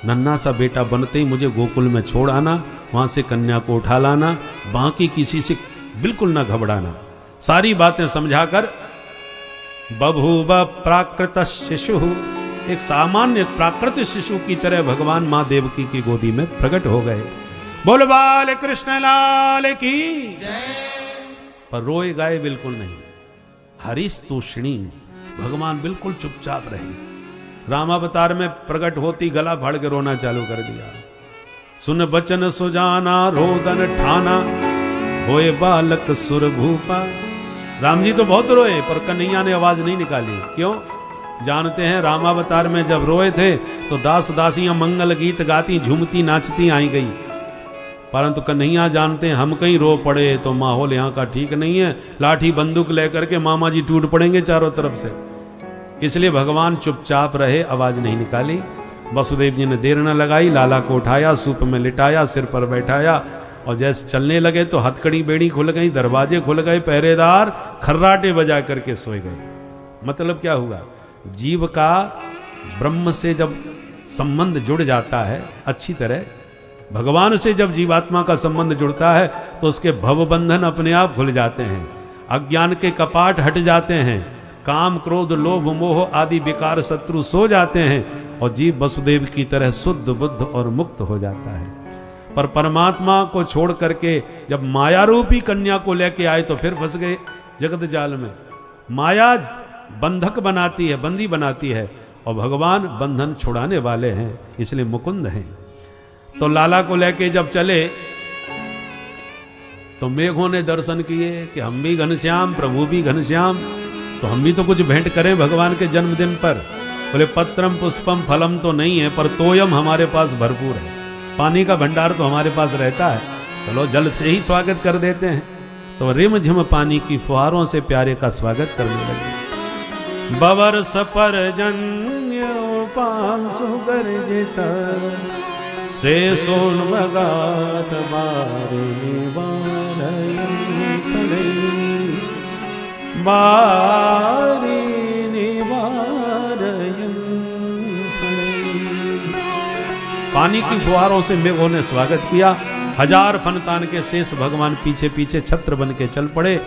नन्हा सा बेटा बनते ही मुझे गोकुल में छोड़ आना, वहाँ से कन्या को उठा लाना, बाकी किसी से बिल्कुल ना घबराना। सारी बातें समझाकर बभूव प्राकृत शिशु, एक सामान्य प्राकृत शिशु की तरह भगवान माँ देवकी की गोदी में प्रकट हो गए। बोल बाल कृष्ण लाल की पर रोए गाए बिल्कुल नहीं। हरिस्तूषणी, भगवान बिल्कुल चुपचाप रहे। रामावतार में प्रकट होती गला फाड़ के रोना चालू कर दिया। सुन बचन सुजाना रोदन ठाना, होए बालक सुर भूपा। राम जी तो बहुत रोए पर कन्हैया ने आवाज नहीं निकाली। क्यों? जानते हैं रामावतार में जब रोए थे तो दास दासियां मंगल गीत गाती, झूमती, नाचती आई गई, परंतु कन्हैया जानते हैं हम कहीं रो पड़े तो माहौल यहाँ का ठीक नहीं है, लाठी बंदूक लेकर के मामा जी टूट पड़ेंगे चारों तरफ से। इसलिए भगवान चुपचाप रहे, आवाज नहीं निकाली। वसुदेव जी ने देर न लगाई, लाला को उठाया, सूप में लिटाया, सिर पर बैठाया और जैसे चलने लगे तो हथकड़ी बेड़ी खुल गई, दरवाजे खुल गए, पहरेदार खर्राटे बजा करके सोए गए। मतलब क्या हुआ? जीव का ब्रह्म से जब संबंध जुड़ जाता है अच्छी तरह, भगवान से जब जीवात्मा का संबंध जुड़ता है तो उसके भव बंधन अपने आप खुल जाते हैं, अज्ञान के कपाट हट जाते हैं, काम क्रोध लोभ मोह आदि विकार शत्रु सो जाते हैं और जीव वसुदेव की तरह शुद्ध बुद्ध और मुक्त हो जाता है। पर परमात्मा को छोड़ करके जब माया रूपी कन्या को लेके आए तो फिर फंस गए जगत जाल में। माया बंधक बनाती है, बंदी बनाती है, और भगवान बंधन छुड़ाने वाले हैं, इसलिए मुकुंद हैं। तो लाला को लेके जब चले तो मेघों ने दर्शन किए कि हम भी घनश्याम, प्रभु भी घनश्याम, तो हम भी तो कुछ भेंट करें भगवान के जन्मदिन पर। बोले पत्रम पुष्पम फलम तो नहीं है, पर तोयम हमारे पास भरपूर है, पानी का भंडार तो हमारे पास रहता है, चलो जल से ही स्वागत कर देते हैं। तो रिम झिम पानी की फुहारों से प्यारे का स्वागत करने लगे। बवर सपर जन्य पांसु गर्जित, से सोन बगात बारे बारी पानी की फुहारों से मेघों ने स्वागत किया। हजार फनतान के शेष भगवान पीछे पीछे छत्र बन के चल पड़े।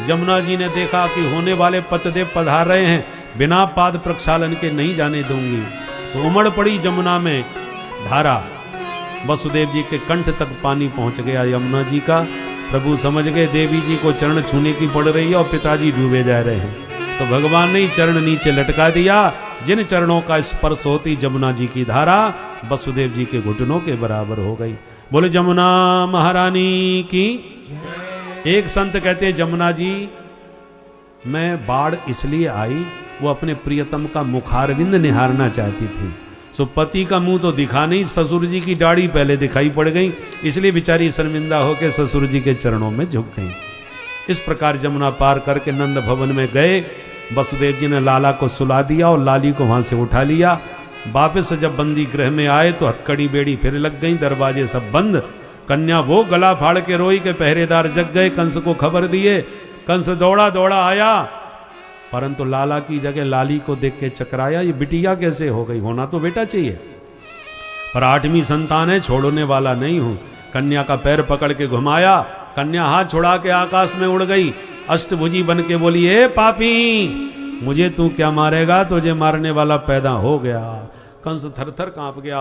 जमुना जी ने देखा कि होने वाले पचदेव पधार रहे हैं, बिना पाद प्रक्षालन के नहीं जाने दूंगी, तो उमड़ पड़ी जमुना में धारा। वसुदेव जी के कंठ तक पानी पहुंच गया यमुना जी का। प्रभु समझ गए देवी जी को चरण छूने की पड़ रही है और पिताजी डूबे जा रहे हैं, तो भगवान ने चरण नीचे लटका दिया। जिन चरणों का स्पर्श होती जमुना जी की धारा वसुदेव जी के घुटनों के बराबर हो गई। बोले जमुना महारानी की। एक संत कहते हैं जमुना जी मैं बाढ़ इसलिए आई, वो अपने प्रियतम का मुखारविंद निहारना चाहती थी, सो पति का मुंह तो दिखा नहीं, ससुर जी की दाढ़ी पहले दिखाई पड़ गई, इसलिए बेचारी शर्मिंदा होकर ससुर जी के चरणों में झुक गई। इस प्रकार जमुना पार करके नंद भवन में गए। वसुदेव जी ने लाला को सुला दिया और लाली को वहां से उठा लिया। वापस जब बंदी गृह में आए तो हथकड़ी बेड़ी फिर लग गई, दरवाजे सब बंद। कन्या वो गला फाड़ के रोई के पहरेदार जग गए, कंस को खबर दिए। कंस दौड़ा दौड़ा आया, परंतु लाला की जगह लाली को देख के चकराया, ये बिटिया कैसे हो गई, होना तो बेटा चाहिए, पर 8वीं संतान है, छोड़ने वाला नहीं हूं। कन्या का पैर पकड़ के घुमाया, कन्या हाथ छुड़ा के आकाश में उड़ गई। अष्टभुजी बन के बोली, ए पापी मुझे तू क्या मारेगा, तुझे मारने वाला पैदा हो गया। कंस थर थर कांप गया।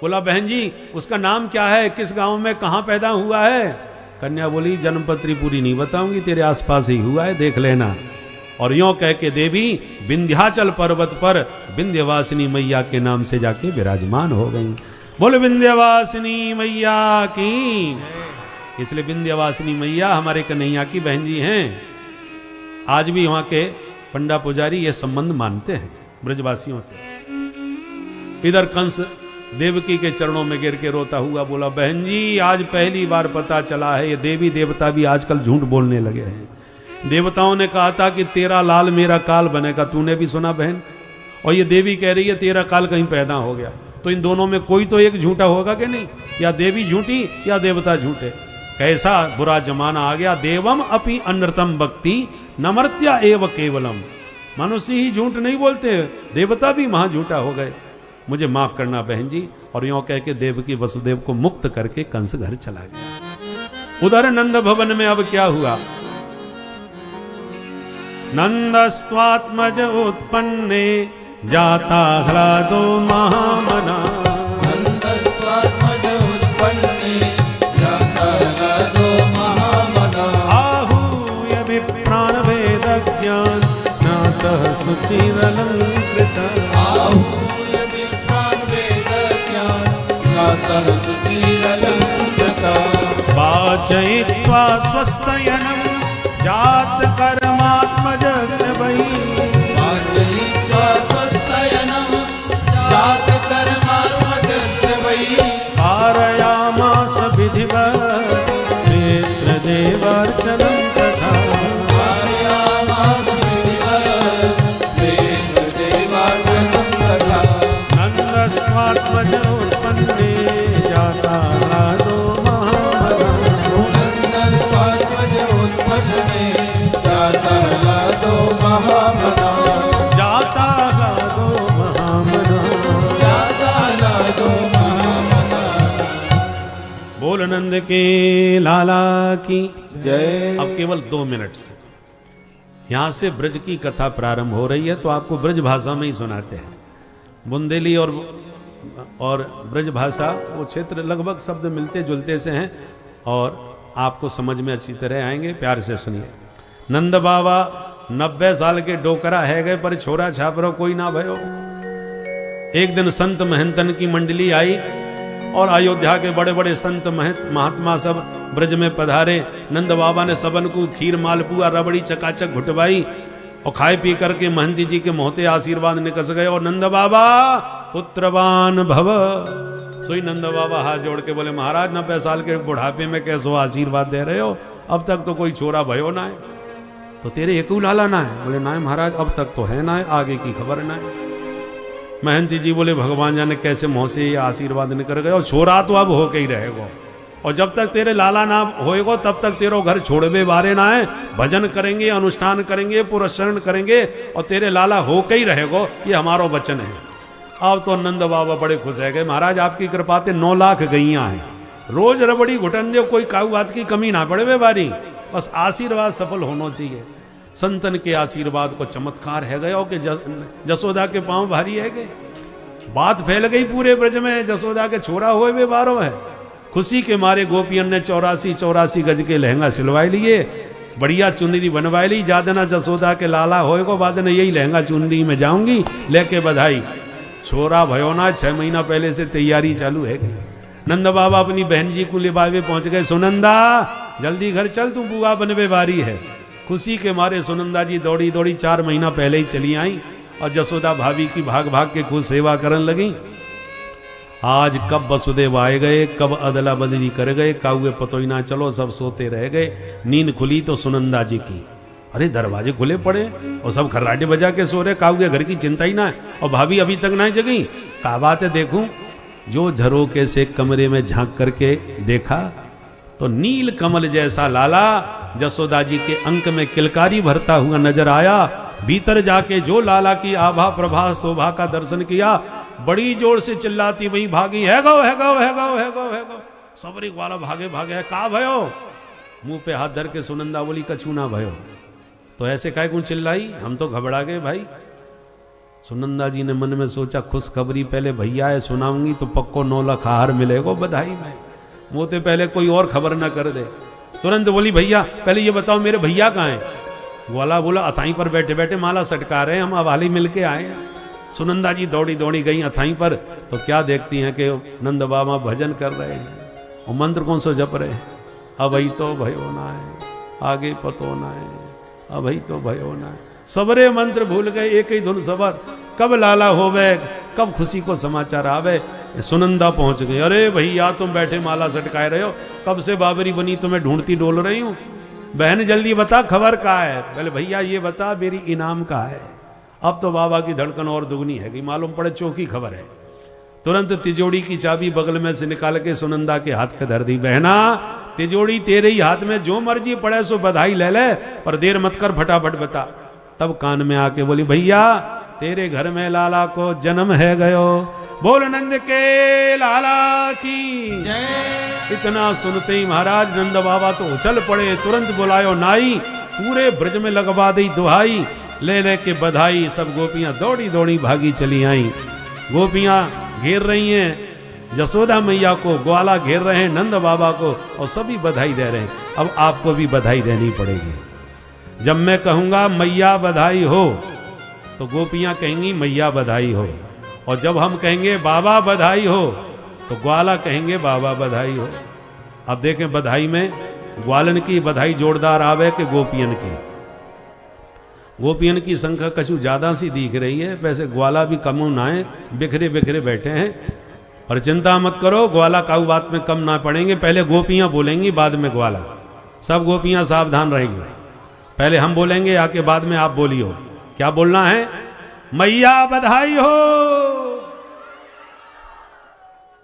बोला बहन जी उसका नाम क्या है, किस गांव में कहां पैदा हुआ है। कन्या बोली जन्मपत्री पूरी नहीं बताऊंगी, तेरे आसपास ही हुआ है, देख लेना। और यों कह के देवी विंध्याचल पर्वत पर विंध्यवासिनी मैया के नाम से जाके विराजमान हो गई। बोले विंध्यवासिनी मैया की। इसलिए विंध्यवासिनी मैया हमारे कन्हैया की बहन जी हैं। आज भी वहां के पंडा पुजारी ये संबंध मानते हैं ब्रजवासियों से। इधर कंस देवकी के चरणों में गिर के रोता हुआ बोला, बहन जी आज पहली बार पता चला है ये देवी देवता भी आजकल झूठ बोलने लगे हैं। देवताओं ने कहा था कि तेरा लाल मेरा काल बनेगा, तूने भी सुना बहन, और ये देवी कह रही है तेरा काल कहीं पैदा हो गया। तो इन दोनों में कोई तो एक झूठा होगा कि नहीं, या देवी झूठी या देवता झूठे। कैसा बुरा जमाना आ गया। देवम अपि अनृतम भक्ति नमर्त्या एव केवलम। मनुष्य ही झूठ नहीं बोलते, देवता भी वहां झूठा हो गए। मुझे माफ करना बहन जी। और यूं कह के देवकी वसुदेव को मुक्त करके कंस घर चला गया। उधर नंद भवन में अब क्या हुआ। नंदस्त्वात्मज उत्पन्ने जाता ह्लादो महामना। नंदस्त्वात्मज उत्पन्ने जाता ह्लादो महामना। आहूय विप्रान् वेदज्ञान् स्नातः शुचिरलङ्कृतः। आहूय विप्रान् वेदज्ञान् स्नातः शुचिरलङ्कृतः। वाचयित्वा स्वस्तयनं जात कर्मात्मजस्य वै। वाचयित्वा स्वस्तयनं जात कर्मात्मजस्य वै। कारयामास विधिवत् क्षेत्रदेवार्चनं तथा। कारयामास विधिवत् क्षेत्रदेवार्चनं तथा। नन्दस्वात्मज उत्पन्ने जाता ह्लादो महामना। नंदस्वात्मज उत्पन्ने जाता ह्लादो महामना। जाता ह्लादो महामना। जाता ह्लादो महामना। बोल नंद के लाला की जय। अब केवल 2 मिनट से यहां से ब्रज की कथा प्रारंभ हो रही है, तो आपको ब्रज भाषा में ही सुनाते हैं। बुंदेली और ब्रज भाषा वो क्षेत्र लगभग शब्द मिलते जुलते से हैं और आपको समझ में अच्छी तरह आएंगे। प्यार से सुनिए। नंद बाबा 90 साल के डोकरा है गए, पर छोरा छापरो कोई ना भयो। एक दिन संत महंतन की मंडली आई और अयोध्या के बड़े बड़े संत महात्मा सब ब्रज में पधारे। नंद बाबा ने सबन को खीर मालपुआ रबड़ी चकाचक घुटवाई और खाए पी करके महंती जी के मोहते आशीर्वाद निकस गए। और नंद बाबा पुत्रवान भव। सोई नंद बाबा हाथ जोड़ के बोले, महाराज 90 साल के बुढ़ापे में कैसो आशीर्वाद दे रहे हो, अब तक तो कोई छोरा भयो ना है। तो तेरे एक लाला ना है? बोले ना है महाराज, अब तक तो है ना है, आगे की खबर ना है। महंती जी बोले, भगवान जाने कैसे मुंह से ये आशीर्वाद निकल गए, और छोरा तो अब होके ही रहेगा, और जब तक तेरे लाला ना होएगो तब तक तेरो घर छोड़वे बारे ना है। भजन करेंगे, अनुष्ठान करेंगे, पुरस्करण करेंगे, और तेरे लाला होके ही रहेगो, ये हमारो वचन है। अब तो नंद बाबा बड़े खुश है गए, महाराज आपकी कृपा ते 9 लाख गैया हैं, रोज रबड़ी घुटन दे, कोई काऊ बात की कमी ना पड़े वे बारी, बस आशीर्वाद सफल होना चाहिए। संतन के आशीर्वाद को चमत्कार है गया कि जसोदा के पांव भारी है गए। बात फैल गई पूरे ब्रज में, जसोदा के छोरा हुए वे 12 है। खुशी के मारे गोपियन ने 84 गज के लहंगा सिलवाए लिए, बढ़िया चुनरी बनवाई ली। जादना जसोदा के लाला होएगो, बाद ने यही लहंगा चुनरी में जाऊंगी लेके बधाई। छोरा भयो ना, 6 महीना पहले से तैयारी चालू है गई। नंद बाबा अपनी बहन जी को लिबावे पहुंच गए। सुनंदा जल्दी घर चल, तू बुआ बनवे बारी है। खुशी के मारे सुनंदा जी दौड़ी दौड़ी 4 महीना पहले ही चली आई और जसोदा भाभी की भाग भाग के खूब सेवा करने लगी। आज कब वसुदेव आए गए, कब अदला बदली कर गए, काउए पतोई ना चलो, सब सोते रह गए। नींद खुली तो सुनंदा जी की, अरे दरवाजे खुले पड़े और सब खर्राटे बजा के सो रहे, काउए घर की चिंता ही ना है, और भाभी अभी तक ना जगी। का बात है, देखूं जो झरोके से कमरे में झांक करके देखा तो नील कमल जैसा लाला जसोदा जी के अंक में किलकारी भरता हुआ नजर आया। भीतर जाके जो लाला की आभा प्रभा शोभा का दर्शन किया, बड़ी जोर से चिल्लाती वही भागी, है गो है गो है गो है गो है गो। सबरी वाला भागे भागे, है का भयो? मुंह पे हाथ धर के सुनंदा बोली, कछू ना भयो। तो ऐसे काय क्यों चिल्लाई, हम तो घबरा गए भाई। सुनंदा जी ने मन में सोचा, खुशखबरी पहले भैया है, सुनाऊंगी तो पक्को 9 लाख हार मिलेगा बधाई में, मुँह पहले कोई और खबर ना कर दे। तुरंत बोली, भैया पहले ये बताओ मेरे भैया कहाँ हैं? वाला बोला, अथाई पर बैठे बैठे माला सटका रहे हैं, हम हवाली मिलके आए हैं। सुनंदा जी दौड़ी दौड़ी गई अथाई पर, तो क्या देखती हैं कि नंद बाबा भजन कर रहे हैं और मंत्र कौन सा जप रहे हैं, अभई तो भयो ना है, आगे पतो ना है, अभई तो भयो ना है। सबरे मंत्र भूल गए, एक ही धुन सबर, कब लाला होवे, कब खुशी को समाचार आवे। सुनंदा पहुंच गई, अरे भैया तुम बैठे माला सटकाए रहे हो, कब से बाबरी बनी तुम्हें ढूंढती डोल रही हूं, बहन जल्दी बता खबर का है। बोले भैया ये बता मेरी इनाम का है। अब तो बाबा की धड़कन और दुगनी है कि मालूम पड़े चौकी खबर है। तुरंत तिजोड़ी की चाबी बगल में से निकाल के सुनंदा के हाथ पे धर दी, बहना तिजोड़ी तेरे ही हाथ में, जो मर्जी पड़े सो बधाई ले ले, पर देर मत कर, फटाफट बता। तब कान में आके बोली, भैया तेरे घर में लाला को जन्म है गयो, बोल नंद के लाला की जय। इतना सुनते ही महाराज नंद बाबा तो उछल पड़े, तुरंत बुलायो नाई, पूरे ब्रज में लगवा दी दुहाई, ले ले के बधाई। सब गोपियां दौड़ी दौड़ी भागी चली आई। गोपियां घेर रही हैं जसोदा मैया को, ग्वाला घेर रहे हैं नंद बाबा को, और सभी बधाई दे रहे हैं। अब आपको भी बधाई देनी पड़ेगी। जब मैं कहूंगा मैया बधाई हो, तो गोपियां कहेंगी मैया बधाई हो, और जब हम कहेंगे बाबा बधाई हो, तो ग्वाला कहेंगे बाबा बधाई हो। अब देखें बधाई में ग्वालन की बधाई जोरदार आवे कि गोपियन की। गोपियन की संख्या कछु ज्यादा सी दिख रही है, वैसे ग्वाला भी कम ना है, बिखरे बिखरे बैठे हैं। और चिंता मत करो, ग्वाला काऊ बात में कम ना पड़ेंगे, पहले गोपियां बोलेंगी बाद में ग्वाला। सब गोपियां सावधान रहेंगी, पहले हम बोलेंगे आके बाद में आप बोलियो। क्या बोलना है? मैया बधाई हो,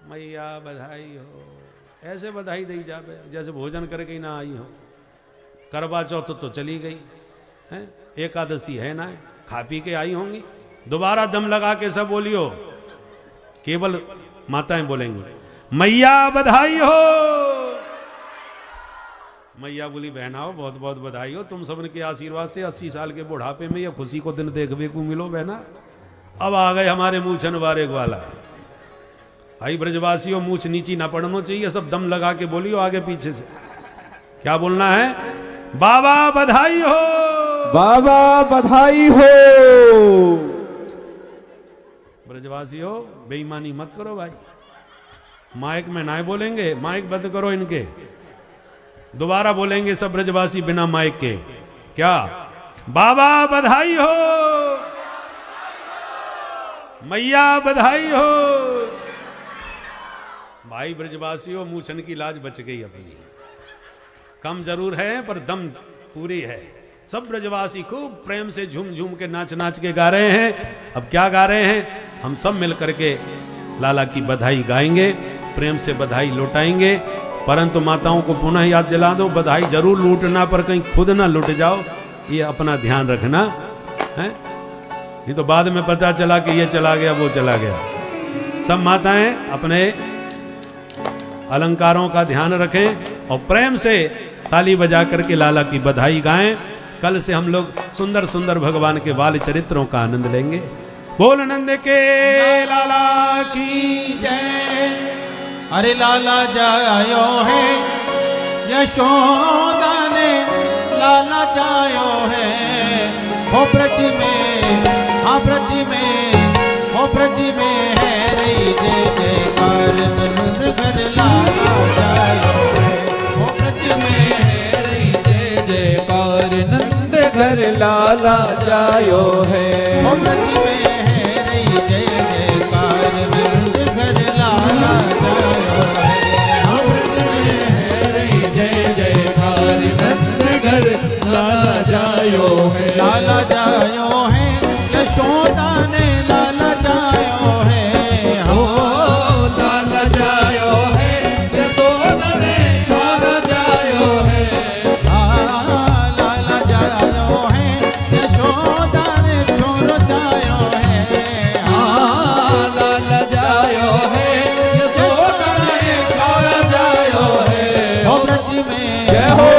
मैया बधाई हो। ऐसे बधाई दी जावे जैसे भोजन करके ही ना आई हो। करवा चौथ तो चली गई है, एकादशी है ना, खा पी के आई होंगी। दोबारा दम लगा के सब बोलियो, केवल माताएं बोलेंगी मैया बधाई हो। मैया बोली बहनाओ बहुत बहुत बधाई हो, तुम सबन के आशीर्वाद से 80 साल के बुढ़ापे में ये खुशी को दिन देखने को मिलो बहना। अब आ गए हमारे मूछन वारे ग्वाला। भाई ब्रजवासियों मूछ नीची ना पड़ना चाहिए, सब दम लगा के बोलियो आगे पीछे से। क्या बोलना है? बाबा बधाई हो, बाबा बधाई हो। ब्रजवासियों बेईमानी मत करो भाई, माइक में ना बोलेंगे, माइक बंद करो इनके। दोबारा बोलेंगे सब ब्रजवासी बिना माइक के। क्या? बाबा बधाई हो, मैया बधाई हो। भाई ब्रजवासियों मूछन की लाज बच गई अपनी। कम जरूर है पर दम पूरी है। सब ब्रजवासी खूब प्रेम से झूम झूम के नाच नाच के गा रहे हैं। अब क्या गा रहे हैं? हम सब मिल करके लाला की बधाई गाएंगे, प्रेम से बधाई लौटाएंगे। परंतु माताओं को पुनः याद दिला दो, बधाई जरूर लूटना, पर कहीं खुद ना लुट जाओ, ये अपना ध्यान रखना है। ये तो बाद में पता चला कि ये चला गया वो चला गया। सब माताएं अपने अलंकारों का ध्यान रखें और प्रेम से ताली बजा करके लाला की बधाई गाएं। कल से हम लोग सुंदर सुंदर भगवान के बाल चरित्रों का आनंद लेंगे। बोल नंद के लाला की जय। अरे लाला जायो है, यशोदा ने लाला जायो है। हो ब्रज में, हाँ ब्रज में, हो ब्रज में है रे जय जयकार नंद घर लाला जायो है। हो ब्रज में है रे जय जयकार नंद घर लाला जायो है। हो ब्रज में है रे जय जयकार नंद घर लाला जायो है। हो ब्रज में है रे जय जयकार नंद घर लाला जायो है। लाला जायो है, यशोदा ने लाला जायो है। हो लाला जायो है, यशोदा ने छोरा जायो है। लाला जायो है, यशोदा ने छोरा जायो है। लाला जायो है, यशोदा ने छोरा जायो है। हो ब्रज में जय हो,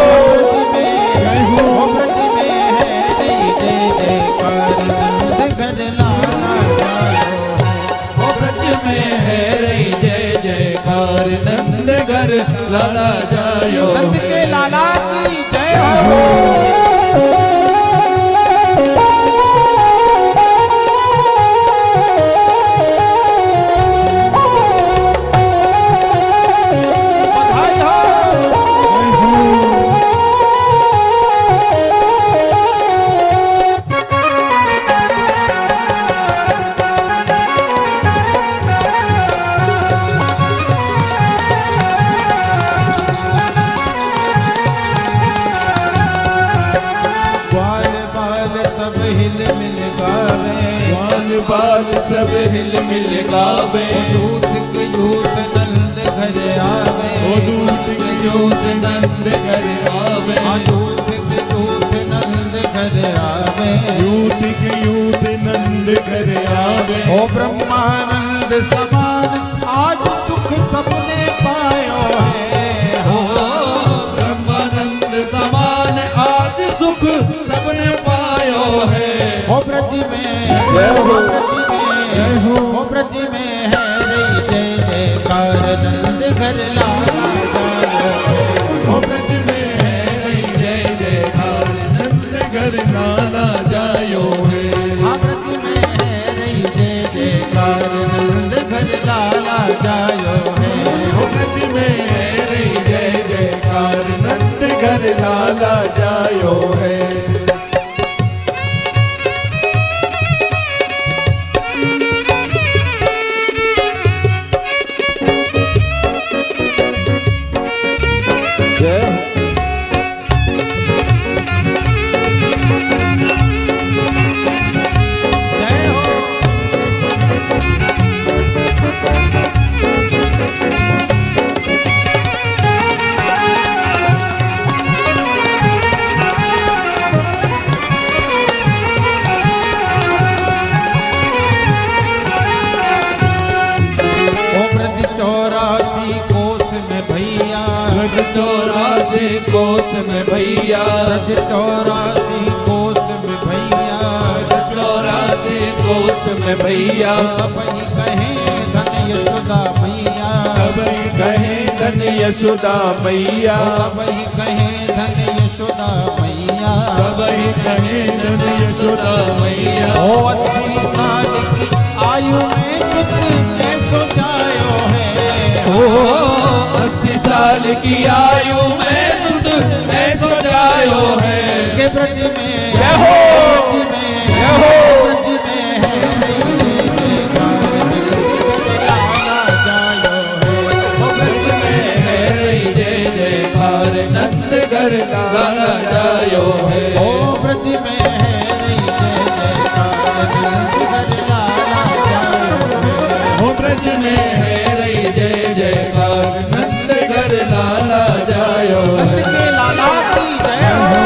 ब्रज में जय हो, ब्रज में है रे जय जयकार नंद घर लाला जायो है। हो ब्रज में है रे जय जयकार नंद घर लाला जायो है। नंद के लाला की जय हो। बधाई हो। हिल मिल गावे। दूत के यूत नंद घर आवे। दूत के यूत नंद घर आवे। दूत के यूत नंद घर आवे। यूत के यूत नंद घर आवे। ओ ब्रह्मानंद समान आज सुख सबने पायो है। हो ब्रह्मानंद समान आज सुख सबने पायो है। ओ ब्रज में ओ ब्रज में है रे जय जयकार नंद घर लाला जायो है। ओ ब्रज में है जय जयकार नंद घर लाला जायो है। हाँ ब्रज में है रे जय जयकार नंद घर लाला जायो है। ओ ब्रज में है जय जयकार नंद घर लाला जायो है। जय हो। ओ ब्रज 84 कोस में भैया। ब्रज 84 कोस में भैया। ब्रज 84 कोस में भैया। ब्रज 84 कोस में भैया। सबई कहे धन यशोदा मैया। सबई कहे धन यशोदा मैया। सबई कहे धन यशोदा मैया। सबई कहे धन यशोदा मैया। ओ 80 साल की आयु में सुख ऐसो जायो है। ओ 80 साल की आयु में सुध ऐसो जायो है। के ब्रज में जय हो। ब्रज में जय हो। ब्रज में है रे जय जयकार नंद घर लाला जायो है। ओ ब्रज में है ओ ब्रज में है जय जयकार नंद घर लाला जायो है। नंद के लाला की जय हो।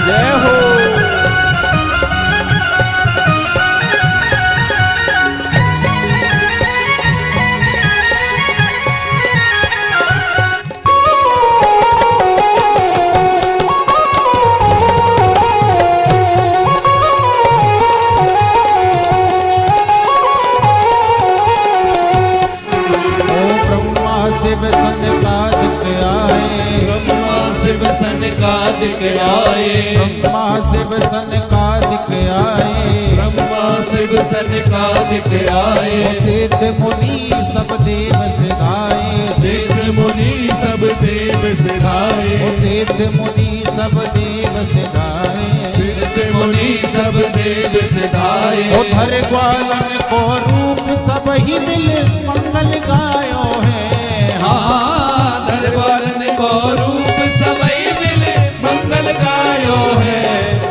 जय हो। ओ ब्रह्मा शिव सनकादिक आए। ब्रह्मा शिव सनकादिक आए। ब्रह्मा शिव सनकादिक आए। ब्रह्मा शिव सनकादिक आए। ओ सिद्ध मुनि सब देव सिधाए। सिद्ध मुनि सब देव सिधाए। ओ सिद्ध मुनि सब देव सिधाए। सिद्ध मुनि सब देव सिधाए। ओ धर ग्वालन को रूप सब ही मिल मंगल गायो है। हाँ दरबारन को रूप सबई मिले मंगल गायो है।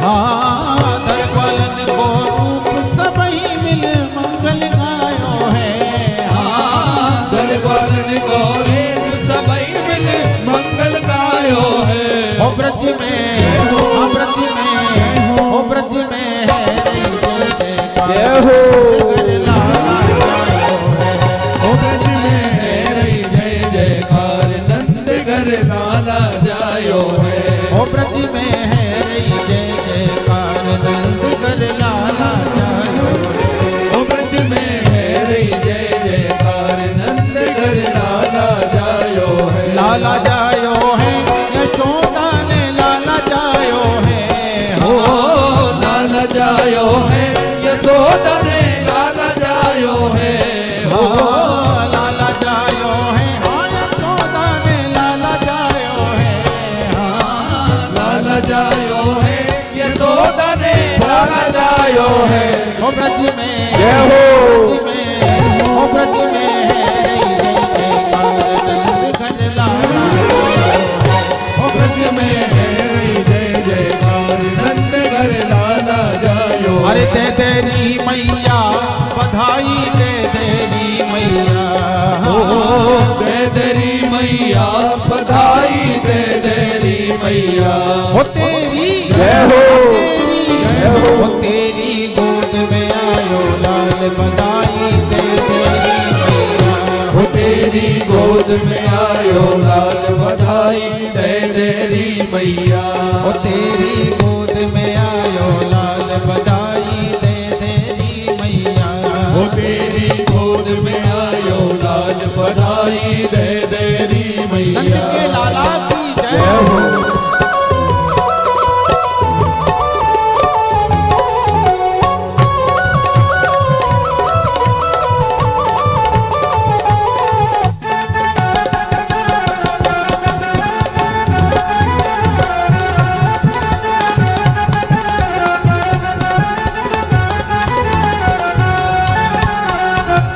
हाँ धर ग्वालन को रूप सब ही मिल मंगल गायो है। हाँ दरबारन को रूप सबई मिले मंगल गायो है। ओ ब्रज में ओ ब्रज में ओ ब्रज में है रे जय जयकार घर लाला जायो है। ओ ब्रज में है जय जयकार नंद घर लाला जायो है। ओ ब्रज में है रे जय जयकार नंद घर लाला जायो है। ओ ब्रज में है जय जयकार नंद घर लाला जायो है। लाला जायो है यशोदा ने लाला जायो है। ओ लाला जायो है यशोदा ने लाला जायो है। हो लाला जायो है। हाँ यशोदा ने लाला जायो है। हाँ लाला जायो है यशोदा ने लाला जायो है। ओ ब्रज में जय हो। ब्रज में ओ ब्रज में है रे जय जय मैया बधाई दे दे री मैया हो तेरी जय हो जय हो तेरी गोद में आयो लाल बधाई दे तेरी मैया हो तेरी गोद में आयो लाल बधाई दे दे री मैया हो तेरी गोद में आयो लाल बधाई दे तेरी मैया हो तेरी गोद में आयो लाल बधाई दे दे री नंद मैया के लाला की जय जय हो हो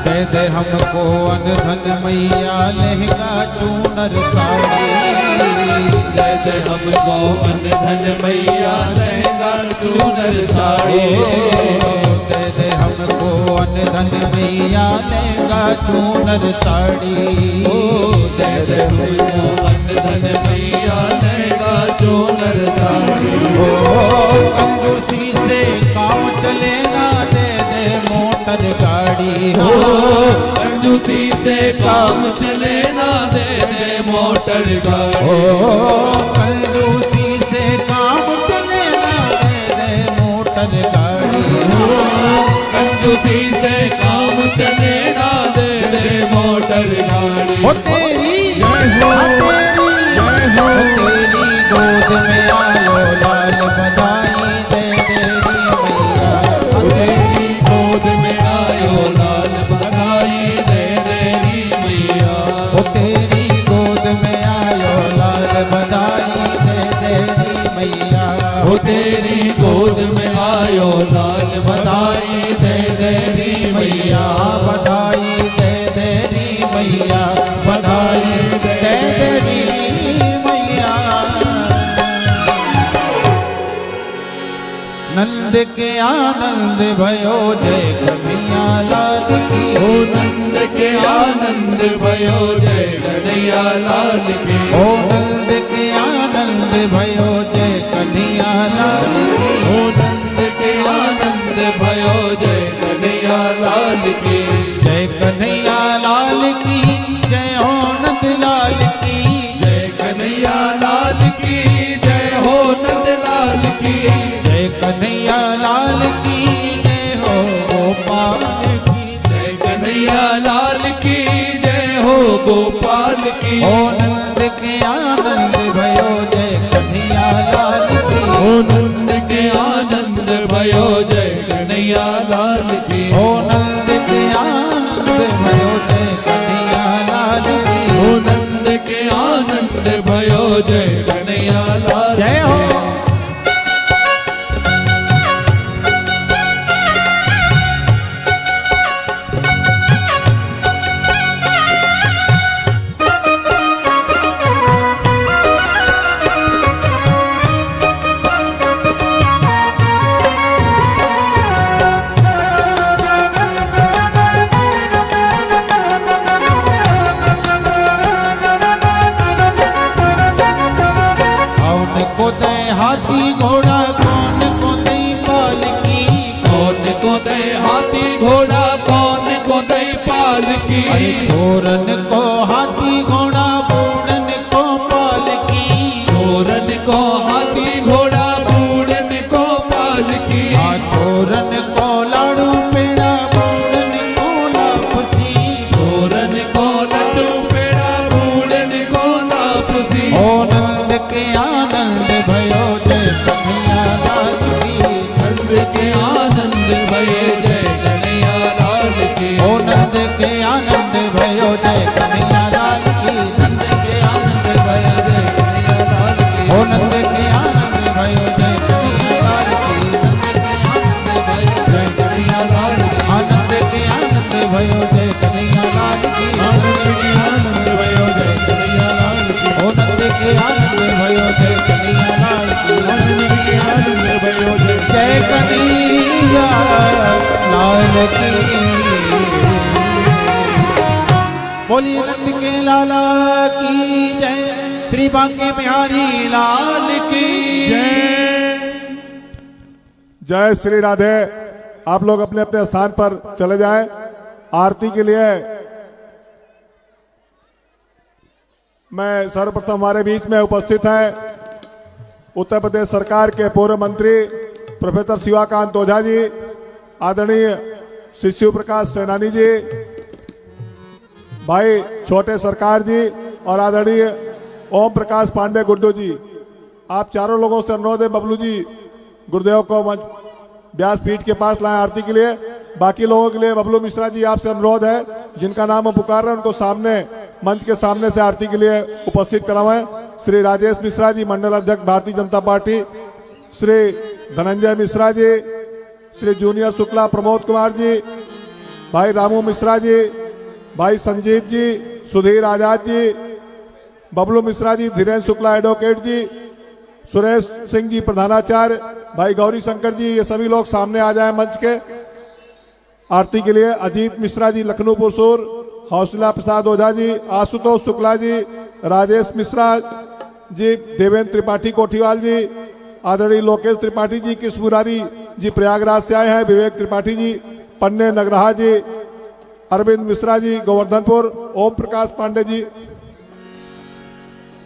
दे दे हमको अनधन मैया लहंगा चूनर साड़ी दे दे हमको अनधन मैया लहंगा चूनर साड़ी दे दे हमको अनधन मैया लहंगा चूनर साड़ी दे दे हमको अनधन मैया लहंगा चूनर साड़ी ओ कंजूसी से काम चलेगा दे दे मोटर गाड़ी हो कंजूसी से काम चले ना दे दे मोटर गाड़ी ओ कंजूसी से काम चलेगा दे दे मोटर गाड़ी कंजूसी से काम चले ना दे दे मोटर गाड़ी हो तेरी जय हो तेरी जय हो तेरी गोद में आयो लाल बधाई दे तेरी मैया हो तेरी गोद में आयो लाल बधाई दे दे री मैया हो तेरी गोद में आयो लाल बधाई दे तेरी मैया हो तेरी गोद में आयो लाल बधाई दे दे री मैया बधाई दे तेरी मैया बधाई दे दे तेरी मैया नंद के आनंद भयो जय कन्हैया लाल की ओ नंद के आनंद भयो जय कन्हैया लाल की ओ नंद के आनंद भयो जय कन्हैया लाल की ओ नंद के आनंद भयो जय कन्हैया लाल की जय कन्हैया लाल की जय हो नंद लाल की जय कन्हैया लाल की जय हो नंद लाल की जय कन्हैया लाल की जय हो गोपाल की जय कन्हैया लाल की जय हो गोपाल की ओ नंद के आनंद भयो जय कन्हैया लाल की ओ नंद के आनंद भयो जय कन्हैया लाल की ओ नंद के आनंद भयो जय कन्हैया लाल की ओ नंद के आनंद भयो जय कन्हैया लाल जय हो कौन को दे हाथी घोड़ा कौन को दे पालकी कौन को दे हाथी घोड़ा कौन को दे पालकी अरे चोरन को हाथी घोड़ा बूढ़न को पालकी चोरन को हाथी घोड़ा बूढ़न को पालकी आ चोरन को लाड़ू पेड़ा बूढ़न को लापसी चोरन को लड्डू पेड़ा बूढ़न को लापसी ओ नंद के आनंद भयो जय कन्हैया लाल की नंद के आनंद भये जय कन्हैया लाल की ओ नंद के आनंद भयो जय कन्हैया लाल की नंद के आनंद भयो जय कन्हैया लाल की ओ नंद के आनंद भयो जय कन्हैया लाल की नंद के आनंद भयो जय कन्हैया लाल की आनंद के आनंद भयो जय कन्हैया लाल की ओ नंद के आनंद भयो जय कन्हैया लाल की आनंद के आनंद भयो जय जय कन्हैया की जय। श्री बांके बिहारी लाल की जय। जय श्री राधे। आप लोग अपने अपने स्थान पर चले जाएं। आरती के लिए मैं सर्वप्रथम हमारे बीच में उपस्थित हैं उत्तर प्रदेश सरकार के पूर्व मंत्री प्रोफेसर शिवाकांत ओझा जी, आदरणीय श्री शिव प्रकाश सेनानी जी, भाई छोटे सरकार जी और आदरणीय ओम प्रकाश पांडे गुड्डू जी। आप चारों लोगों से अनुरोध है, बबलू जी गुरुदेव को व्यास पीठ के पास लाएं आरती के लिए। बाकी लोगों के लिए बबलू मिश्रा जी आपसे अनुरोध है, जिनका नाम हम पुकार रहे हैं उनको सामने मंच के सामने से आरती के लिए उपस्थित करवाएं। श्री राजेश मिश्रा जी मंडल अध्यक्ष भारतीय जनता पार्टी, श्री धनंजय मिश्रा जी, श्री जूनियर शुक्ला प्रमोद कुमार जी, भाई रामू मिश्रा जी, भाई संजीत जी, सुधीर आजाद जी, बबलू मिश्रा जी, धीरेन्द्र शुक्ला एडवोकेट जी, सुरेश सिंह जी प्रधानाचार्य, भाई गौरी शंकर जी, ये सभी लोग सामने आ जाएं मंच के आरती के लिए। अजीत मिश्रा जी लखनऊ पुरसूर, हौसला प्रसाद ओझा जी, आशुतोष शुक्ला जी, राजेश मिश्रा जी, देवेंद्र त्रिपाठी कोठीवाल जी, आदरणीय लोकेश त्रिपाठी जी, किस मुरारी जी प्रयागराज से आए हैं, विवेक त्रिपाठी जी, पन्ने नगरहा जी, अरविंद मिश्रा जी गोवर्धनपुर, ओम प्रकाश पांडे जी,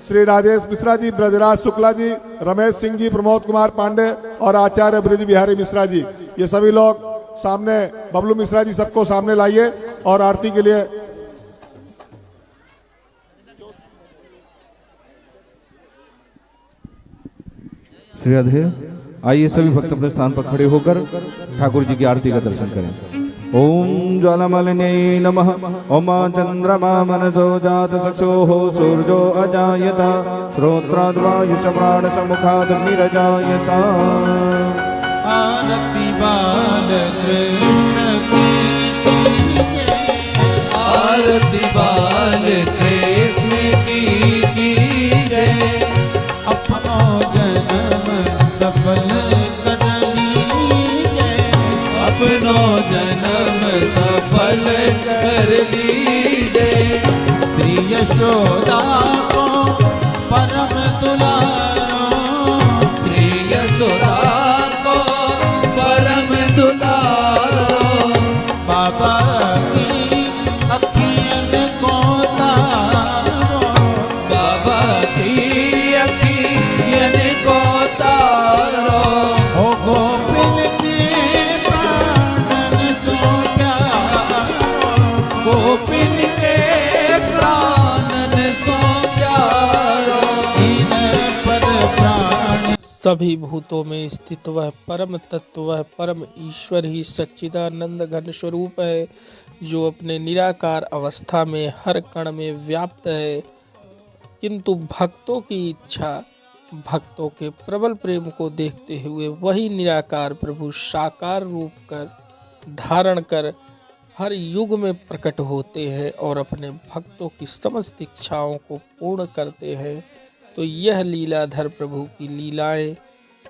श्री राजेश मिश्रा जी, ब्रजराज शुक्ला जी, रमेश सिंह जी, प्रमोद कुमार पांडे और आचार्य ब्रज बिहारी मिश्रा जी, ये सभी लोग सामने, बबलू मिश्रा जी सबको सामने लाइए और आरती के लिए श्री राधे। आइए सभी भक्त अपने स्थान पर खड़े होकर ठाकुर जी की आरती का दर्शन करें। ओम ज्वालामालिन्यै नमः। ओम चंद्रमा मनसो जात चक्षुः सूर्यो अजायत श्रोत्राद्वायुषप्राण सम्मुखादग्निरजायत। आरती बाल कृष्ण की जय। आरती बाल कृष्ण की जय। अपनो जन्म सफल कर लीजिए। अपनो जन्म सफल कर लीजिए। श्री यशोदा को परम दुलारो। श्री यशोदा को परम दुलारो। बाबा की अखियन को तारो। बाबा की अखियन को तारो। हो गोपिन के प्राणन सो प्यारो। गोपिन के प्राणन सो प्यारो। दीन पर प्राण। सभी भूतों में स्थित वह परम तत्व, वह परम ईश्वर ही सच्चिदानंद घन स्वरूप है, जो अपने निराकार अवस्था में हर कण में व्याप्त है। किंतु भक्तों की इच्छा, भक्तों के प्रबल प्रेम को देखते हुए वही निराकार प्रभु साकार रूप कर धारण कर हर युग में प्रकट होते हैं और अपने भक्तों की समस्त इच्छाओं को पूर्ण करते हैं। तो यह लीलाधर प्रभु की लीलाएं,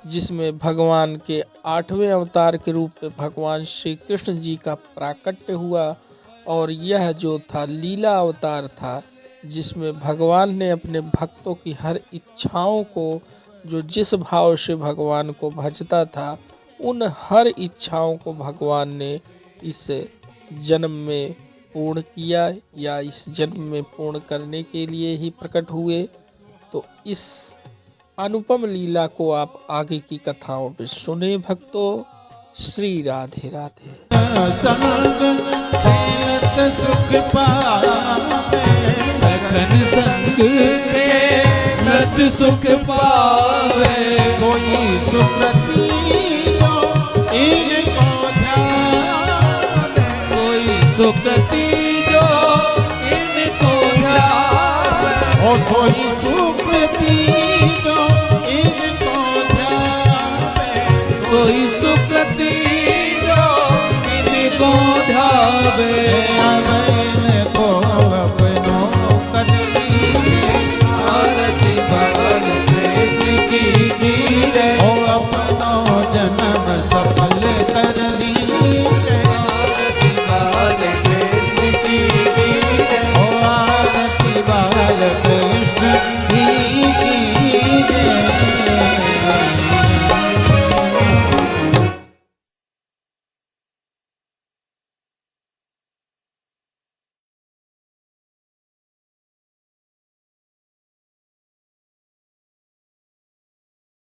जिसमें भगवान के 8वें अवतार के रूप में भगवान श्री कृष्ण जी का प्राकट्य हुआ, और यह जो था लीला अवतार था, जिसमें भगवान ने अपने भक्तों की हर इच्छाओं को, जो जिस भाव से भगवान को भजता था, उन हर इच्छाओं को भगवान ने इस जन्म में पूर्ण किया या इस जन्म में पूर्ण करने के लिए ही प्रकट हुए। तो इस अनुपम लीला को आप आगे की कथाओं में सुने भक्तों। श्री राधे राधे। संग खेलत सुख पावे। सखन संग खेलत सुख पावे। सोई सुकृति जो इनको ध्यावे। कोई सुकृति जो इनको ध्यावे। ओ सोई सुकृति जो इनको ध्यावे। कोई सुकृति जो इनको ध्यावे। आवे